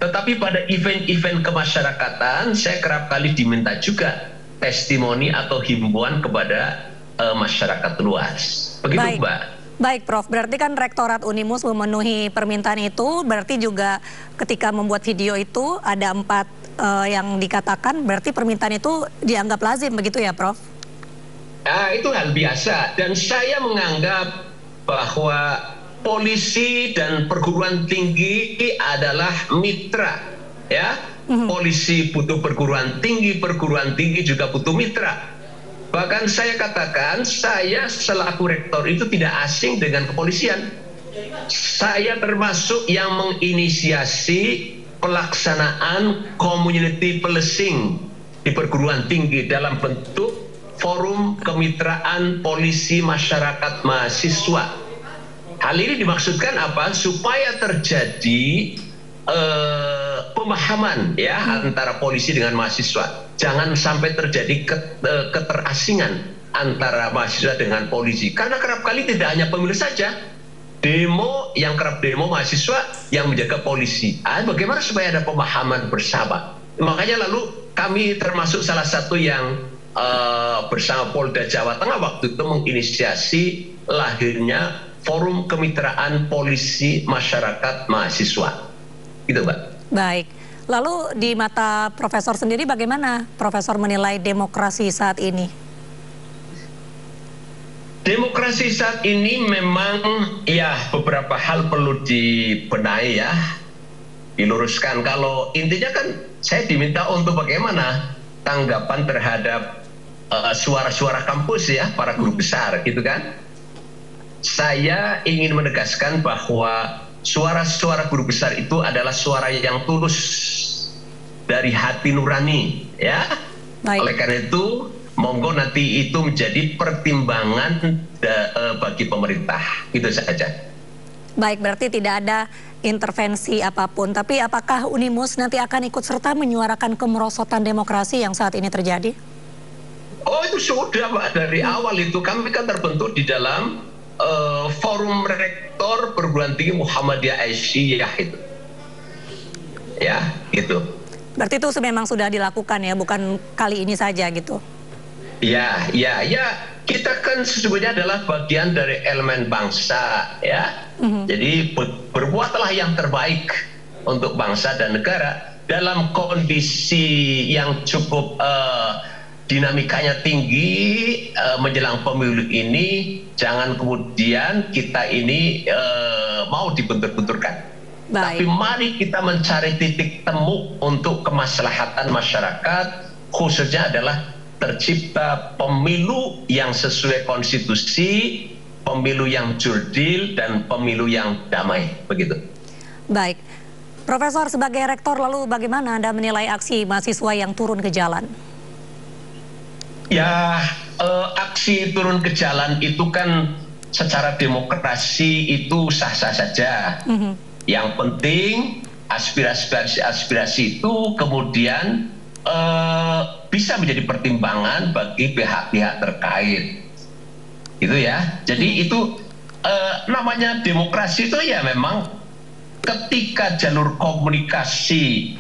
tetapi pada event-event kemasyarakatan saya kerap kali diminta juga testimoni atau himbauan kepada masyarakat luas. Begitu, Mbak. Baik, Prof. Berarti kan Rektorat Unimus memenuhi permintaan itu, berarti juga ketika membuat video itu ada 4 yang dikatakan, berarti permintaan itu dianggap lazim, begitu ya, Prof? Itu hal biasa, dan saya menganggap bahwa polisi dan perguruan tinggi adalah mitra, ya. Polisi butuh perguruan tinggi juga butuh mitra. Bahkan saya katakan, saya selaku rektor itu tidak asing dengan kepolisian. saya termasuk yang menginisiasi pelaksanaan community policing di perguruan tinggi dalam bentuk forum kemitraan polisi masyarakat mahasiswa. Hal ini dimaksudkan apa? Supaya terjadi pemahaman ya antara polisi dengan mahasiswa. Jangan sampai terjadi keterasingan antara mahasiswa dengan polisi. Karena kerap kali tidak hanya pemilu saja, demo yang kerap demo mahasiswa yang menjaga polisi. Bagaimana supaya ada pemahaman bersama? Makanya lalu kami termasuk salah satu yang bersama Polda Jawa Tengah waktu itu menginisiasi lahirnya Forum Kemitraan Polisi Masyarakat Mahasiswa. Gitu, Mbak. Baik. Lalu di mata Profesor sendiri bagaimana Profesor menilai demokrasi saat ini? Demokrasi saat ini memang ya beberapa hal perlu dibenahi ya, diluruskan. Kalau intinya kan saya diminta untuk bagaimana tanggapan terhadap suara-suara kampus ya, para guru besar gitu kan. Saya ingin menegaskan bahwa suara-suara guru besar itu adalah suara yang tulus dari hati nurani ya. Baik. Oleh karena itu monggo nanti itu menjadi pertimbangan bagi pemerintah, itu saja. Baik, berarti tidak ada intervensi apapun. Tapi apakah Unimus nanti akan ikut serta menyuarakan kemerosotan demokrasi yang saat ini terjadi? Oh, itu sudah, Pak. Dari awal itu kami kan terbentuk di dalam Forum Rektor Perguruan Tinggi Muhammadiyah Aisyah itu. Ya, gitu. Berarti itu memang sudah dilakukan ya, bukan kali ini saja gitu. Ya, kita kan sesungguhnya adalah bagian dari elemen bangsa ya. Jadi berbuatlah yang terbaik untuk bangsa dan negara dalam kondisi yang cukup dinamikanya tinggi menjelang pemilu ini. Jangan kemudian kita ini mau dibentur-benturkan. Tapi mari kita mencari titik temu untuk kemaslahatan masyarakat, khususnya adalah tercipta pemilu yang sesuai konstitusi, pemilu yang jurdil, dan pemilu yang damai. Begitu. Baik. Profesor, sebagai rektor, lalu bagaimana Anda menilai aksi mahasiswa yang turun ke jalan? Ya, aksi turun ke jalan itu kan secara demokrasi itu sah-sah saja. Yang penting aspirasi itu kemudian bisa menjadi pertimbangan bagi pihak-pihak terkait. Gitu ya. Jadi itu namanya demokrasi itu ya memang ketika jalur komunikasi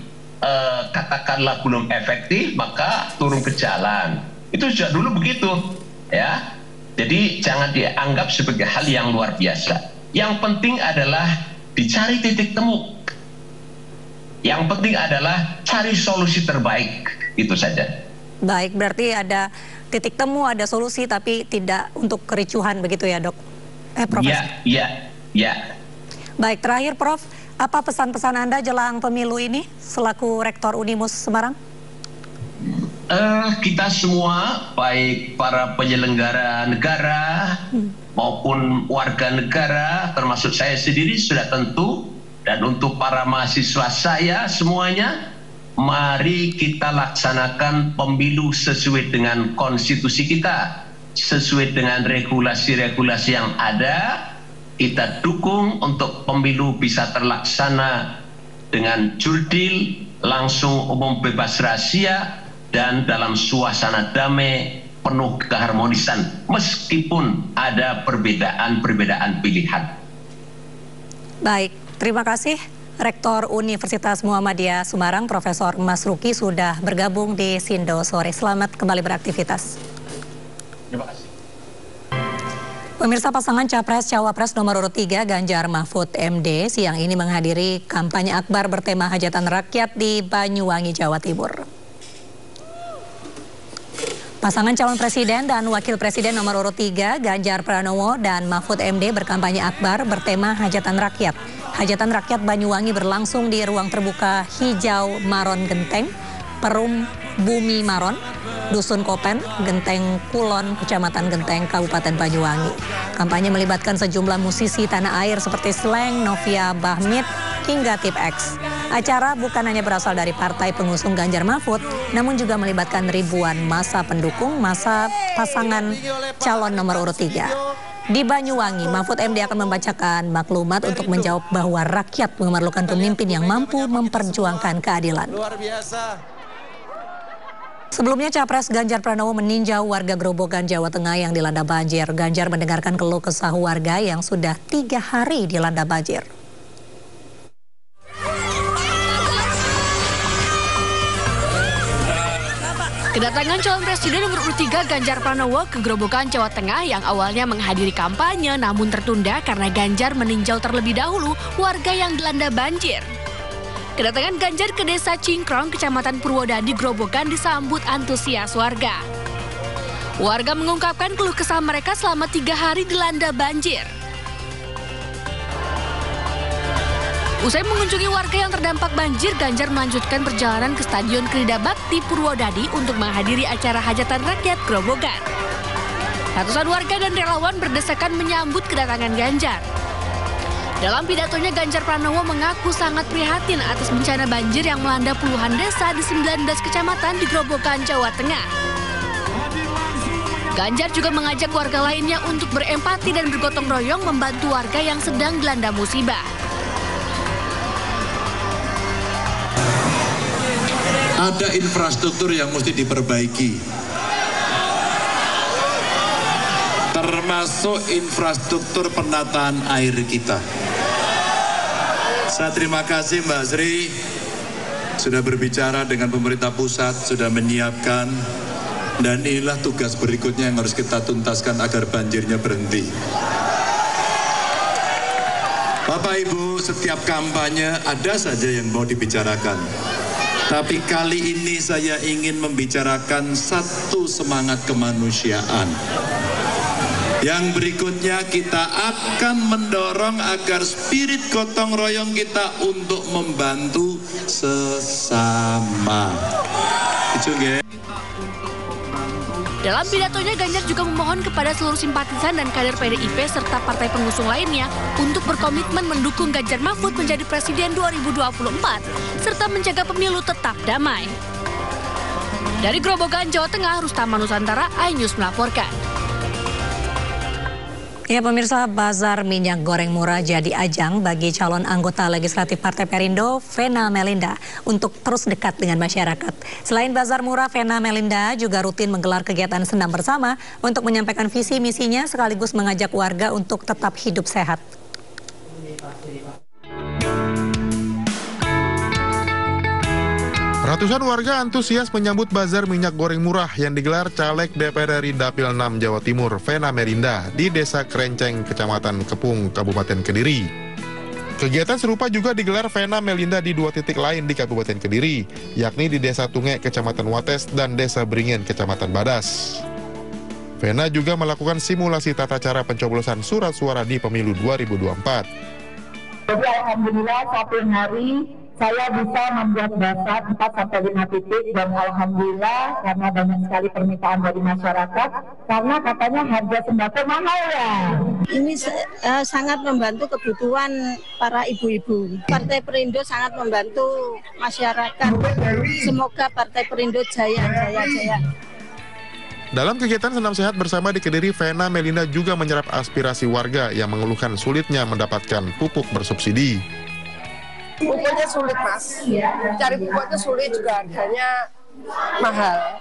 katakanlah belum efektif, maka turun ke jalan. Itu sudah dulu begitu ya. Jadi jangan dianggap sebagai hal yang luar biasa. Yang penting adalah dicari titik temu. Yang penting adalah cari solusi terbaik. Itu saja. Baik, berarti ada titik temu, ada solusi, tapi tidak untuk kericuhan begitu ya, Dok? Profesor. Ya. Baik, terakhir Prof, apa pesan-pesan Anda jelang pemilu ini selaku Rektor Unimus Semarang? Kita semua, baik para penyelenggara negara maupun warga negara, termasuk saya sendiri sudah tentu, dan untuk para mahasiswa saya semuanya, mari kita laksanakan pemilu sesuai dengan konstitusi kita, sesuai dengan regulasi-regulasi yang ada. Kita dukung untuk pemilu bisa terlaksana dengan jurdil, langsung, umum, bebas rahasia, dan dalam suasana damai penuh keharmonisan meskipun ada perbedaan pilihan. Baik, terima kasih Rektor Universitas Muhammadiyah Semarang Profesor Masruki sudah bergabung di Sindo Sore. Selamat kembali beraktivitas. Terima kasih. Pemirsa, pasangan Capres-Cawapres nomor urut 3 Ganjar Mahfud MD siang ini menghadiri kampanye akbar bertema Hajatan Rakyat di Banyuwangi, Jawa Timur. Pasangan calon presiden dan wakil presiden nomor urut 3 Ganjar Pranowo dan Mahfud MD berkampanye akbar bertema Hajatan Rakyat. Hajatan Rakyat Banyuwangi berlangsung di ruang terbuka hijau Maron Genteng, Perum Bumi Maron, Dusun Kopen, Genteng Kulon, Kecamatan Genteng, Kabupaten Banyuwangi. Kampanye melibatkan sejumlah musisi tanah air seperti Slang, Novia Bahmit, hingga Tip X. Acara bukan hanya berasal dari partai pengusung Ganjar Mahfud, namun juga melibatkan ribuan massa pendukung masa pasangan calon nomor urut 3. Di Banyuwangi, Mahfud MD akan membacakan maklumat untuk menjawab bahwa rakyat memerlukan pemimpin yang mampu memperjuangkan keadilan. Luar biasa. Sebelumnya, Capres Ganjar Pranowo meninjau warga Grobogan, Jawa Tengah yang dilanda banjir. Ganjar mendengarkan keluh kesah warga yang sudah 3 hari dilanda banjir. Kedatangan calon presiden nomor urut 3 Ganjar Pranowo ke Grobogan, Jawa Tengah yang awalnya menghadiri kampanye namun tertunda karena Ganjar meninjau terlebih dahulu warga yang dilanda banjir. Kedatangan Ganjar ke Desa Cingkrong, Kecamatan Purwodadi, Grobogan disambut antusias warga. Warga mengungkapkan keluh kesah mereka selama 3 hari dilanda banjir. Usai mengunjungi warga yang terdampak banjir, Ganjar melanjutkan perjalanan ke Stadion Krida Bakti Purwodadi untuk menghadiri acara hajatan rakyat Grobogan. Ratusan warga dan relawan berdesakan menyambut kedatangan Ganjar. Dalam pidatonya, Ganjar Pranowo mengaku sangat prihatin atas bencana banjir yang melanda puluhan desa di 19 kecamatan di Grobogan, Jawa Tengah. Ganjar juga mengajak warga lainnya untuk berempati dan bergotong royong membantu warga yang sedang dilanda musibah. Ada infrastruktur yang mesti diperbaiki, termasuk infrastruktur penataan air kita. Saya terima kasih Mbak Sri sudah berbicara dengan pemerintah pusat, sudah menyiapkan, dan inilah tugas berikutnya yang harus kita tuntaskan agar banjirnya berhenti. Bapak Ibu, setiap kampanye ada saja yang mau dibicarakan. Tapi kali ini saya ingin membicarakan satu semangat kemanusiaan. Yang berikutnya kita akan mendorong agar spirit gotong royong kita untuk membantu sesama. Dalam pidatonya, Ganjar juga memohon kepada seluruh simpatisan dan kader PDIP serta partai pengusung lainnya untuk berkomitmen mendukung Ganjar Mahfud menjadi Presiden 2024 serta menjaga pemilu tetap damai. Dari Grobogan, Jawa Tengah, Rustama Nusantara, iNews melaporkan. Ya pemirsa, bazar minyak goreng murah jadi ajang bagi calon anggota legislatif Partai Perindo, Vena Melinda, untuk terus dekat dengan masyarakat. Selain bazar murah, Vena Melinda juga rutin menggelar kegiatan senam bersama untuk menyampaikan visi misinya sekaligus mengajak warga untuk tetap hidup sehat. Ratusan warga antusias menyambut bazar minyak goreng murah yang digelar caleg DPR RI Dapil 6 Jawa Timur, Vena Melinda, di Desa Kerenceng, Kecamatan Kepung, Kabupaten Kediri. Kegiatan serupa juga digelar Vena Melinda di 2 titik lain di Kabupaten Kediri, yakni di Desa Tunge, Kecamatan Wates, dan Desa Beringin, Kecamatan Badas. Vena juga melakukan simulasi tata cara pencoblosan surat suara di pemilu 2024. Jadi alhamdulillah satu hari saya bisa membuat daftar 4-5 titik dan alhamdulillah karena banyak sekali permintaan dari masyarakat karena katanya harga sembako mahal ya. Ini sangat membantu kebutuhan para ibu-ibu. Partai Perindo sangat membantu masyarakat. Semoga Partai Perindo jaya. Dalam kegiatan senam sehat bersama di Kediri, Vena Melinda juga menyerap aspirasi warga yang mengeluhkan sulitnya mendapatkan pupuk bersubsidi. Pupuknya sulit mas, cari pupuknya sulit juga harganya mahal.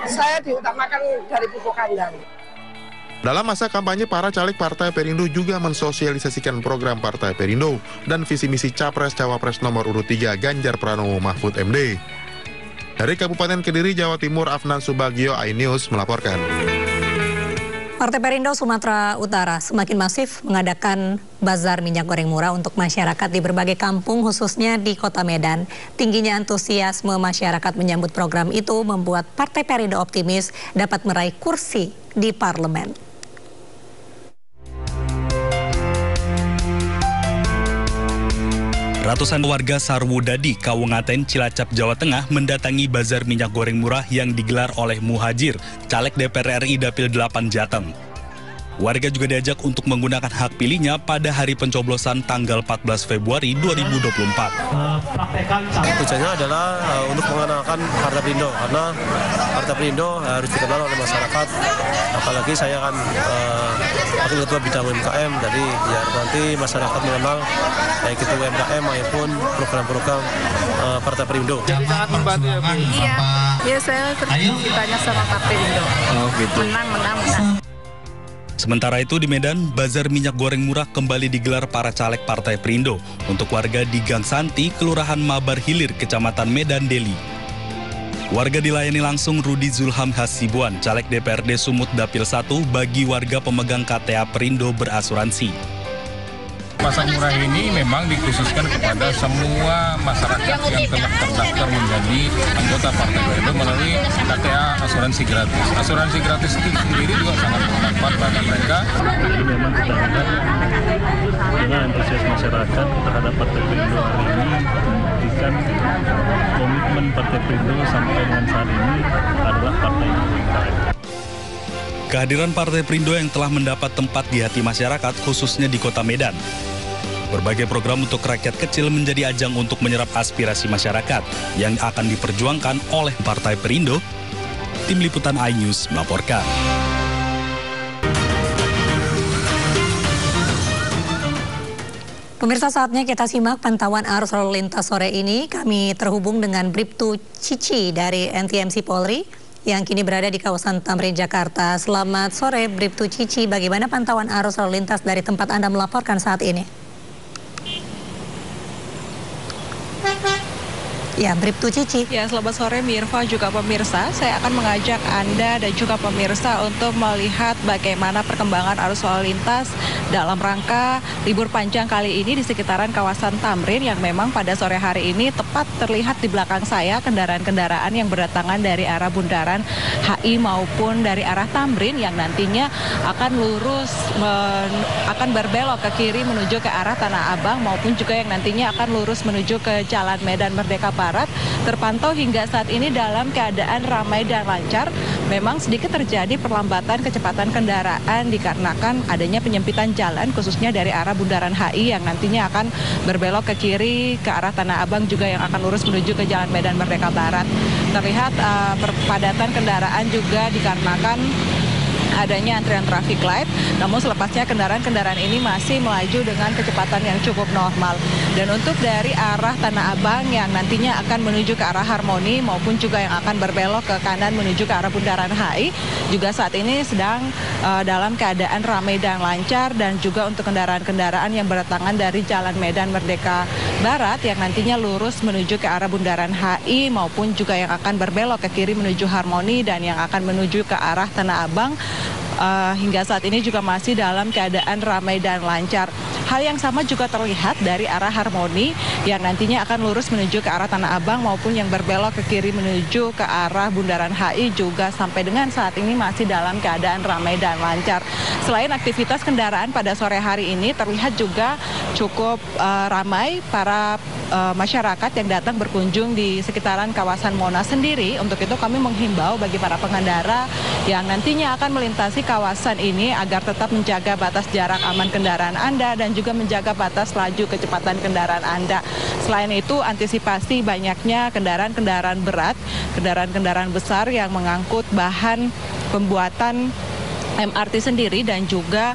Saya diutamakan dari pupuk kandang. Dalam masa kampanye, para caleg Partai Perindo juga mensosialisasikan program Partai Perindo dan visi misi Capres-Cawapres nomor urut 3 Ganjar Pranowo Mahfud MD. Dari Kabupaten Kediri, Jawa Timur, Afnan Subagio, iNews melaporkan. Partai Perindo Sumatera Utara semakin masif mengadakan bazar minyak goreng murah untuk masyarakat di berbagai kampung, khususnya di Kota Medan. Tingginya antusiasme masyarakat menyambut program itu membuat Partai Perindo optimis dapat meraih kursi di parlemen. Ratusan warga Sarwudadi, Kabupaten Cilacap, Jawa Tengah mendatangi bazar minyak goreng murah yang digelar oleh Muhajir, caleg DPR RI Dapil 8 Jateng. Warga juga diajak untuk menggunakan hak pilihnya pada hari pencoblosan tanggal 14 Februari 2024. Tujuannya adalah untuk mengenalkan Partai Perindo, karena Partai Perindo harus dikenal oleh masyarakat. Apalagi saya kan wakil ketua bidang UMKM, jadi biar nanti masyarakat mengenal baik itu UMKM maupun program-program Partai Perindo. Sangat membantu ya Bu? Iya, saya ditanya sama Partai Perindo. Oh gitu. Menang. Sementara itu di Medan, bazar minyak goreng murah kembali digelar para caleg Partai Perindo untuk warga di Gang Santi, Kelurahan Mabar Hilir, Kecamatan Medan Deli. Warga dilayani langsung Rudi Zulham Hasibuan, caleg DPRD Sumut Dapil 1 bagi warga pemegang KTA Perindo berasuransi. Pasar murah ini memang dikhususkan kepada semua masyarakat yang telah terdaftar menjadi anggota Partai Perindo melalui KTA asuransi gratis. Asuransi gratis itu sendiri juga sangat bermanfaat bagi mereka. Jadi memang kita harap dengan antusias masyarakat terhadap Partai Perindo hari ini membuktikan komitmen Partai Perindo sampai dengan saat ini adalah partai yang UMKM. Kehadiran Partai Perindo yang telah mendapat tempat di hati masyarakat khususnya di Kota Medan. Berbagai program untuk rakyat kecil menjadi ajang untuk menyerap aspirasi masyarakat yang akan diperjuangkan oleh Partai Perindo. Tim Liputan iNews melaporkan. Pemirsa, saatnya kita simak pantauan arus lalu lintas sore ini. Kami terhubung dengan Bribtu Cici dari NTMC Polri yang kini berada di kawasan Tamrin, Jakarta. Selamat sore Bribtu Cici, bagaimana pantauan arus lalu lintas dari tempat Anda melaporkan saat ini? Ya, Bribtu Cici. Ya, selamat sore Mirva juga pemirsa. Saya akan mengajak Anda dan juga pemirsa untuk melihat bagaimana perkembangan arus lalu lintas dalam rangka libur panjang kali ini di sekitaran kawasan Tamrin yang memang pada sore hari ini tepat terlihat di belakang saya kendaraan-kendaraan yang berdatangan dari arah Bundaran HI maupun dari arah Tamrin yang nantinya akan akan berbelok ke kiri menuju ke arah Tanah Abang maupun juga yang nantinya akan lurus menuju ke Jalan Medan Merdeka Barat, terpantau hingga saat ini dalam keadaan ramai dan lancar. Memang sedikit terjadi perlambatan kecepatan kendaraan dikarenakan adanya penyempitan jalan khususnya dari arah Bundaran HI yang nantinya akan berbelok ke kiri ke arah Tanah Abang juga yang akan lurus menuju ke Jalan Medan Merdeka Barat. Terlihat perpadatan kendaraan juga dikarenakan adanya antrian traffic light, namun selepasnya kendaraan-kendaraan ini masih melaju dengan kecepatan yang cukup normal. Dan untuk dari arah Tanah Abang yang nantinya akan menuju ke arah Harmoni maupun juga yang akan berbelok ke kanan menuju ke arah Bundaran HI juga saat ini sedang dalam keadaan ramai dan lancar, dan juga untuk kendaraan-kendaraan yang berdatangan dari Jalan Medan Merdeka Barat yang nantinya lurus menuju ke arah Bundaran HI maupun juga yang akan berbelok ke kiri menuju Harmoni dan yang akan menuju ke arah Tanah Abang hingga saat ini juga masih dalam keadaan ramai dan lancar. Hal yang sama juga terlihat dari arah Harmoni yang nantinya akan lurus menuju ke arah Tanah Abang maupun yang berbelok ke kiri menuju ke arah Bundaran HI juga sampai dengan saat ini masih dalam keadaan ramai dan lancar. Selain aktivitas kendaraan pada sore hari ini terlihat juga cukup ramai para masyarakat yang datang berkunjung di sekitaran kawasan Monas sendiri. Untuk itu kami menghimbau bagi para pengendara yang nantinya akan melintasi kawasan ini agar tetap menjaga batas jarak aman kendaraan Anda dan juga menjaga batas laju kecepatan kendaraan Anda. Selain itu, antisipasi banyaknya kendaraan-kendaraan berat, kendaraan-kendaraan besar yang mengangkut bahan pembuatan MRT sendiri dan juga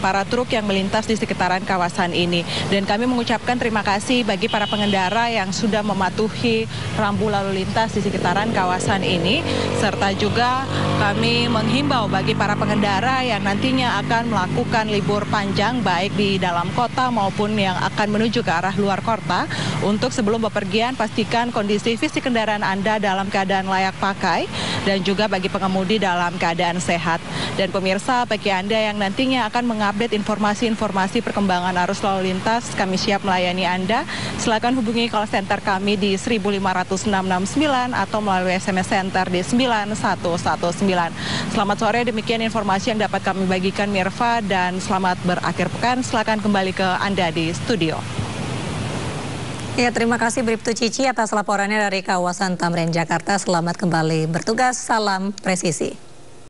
para truk yang melintas di sekitaran kawasan ini. Dan kami mengucapkan terima kasih bagi para pengendara yang sudah mematuhi rambu lalu lintas di sekitaran kawasan ini, serta juga kami menghimbau bagi para pengendara yang nantinya akan melakukan libur panjang baik di dalam kota maupun yang akan menuju ke arah luar kota, untuk sebelum bepergian pastikan kondisi fisik kendaraan Anda dalam keadaan layak pakai dan juga bagi pengemudi dalam keadaan sehat. Dan pemirsa, bagi Anda yang nantinya akan mengupdate informasi-informasi perkembangan arus lalu lintas, kami siap melayani Anda. Silakan hubungi call center kami di 15669 atau melalui SMS center di 9119. Selamat sore, demikian informasi yang dapat kami bagikan Mirva, dan selamat berakhir pekan. Silakan kembali ke Anda di studio. Ya, terima kasih Bribtu Cici atas laporannya dari kawasan Tamrin, Jakarta. Selamat kembali bertugas, salam presisi.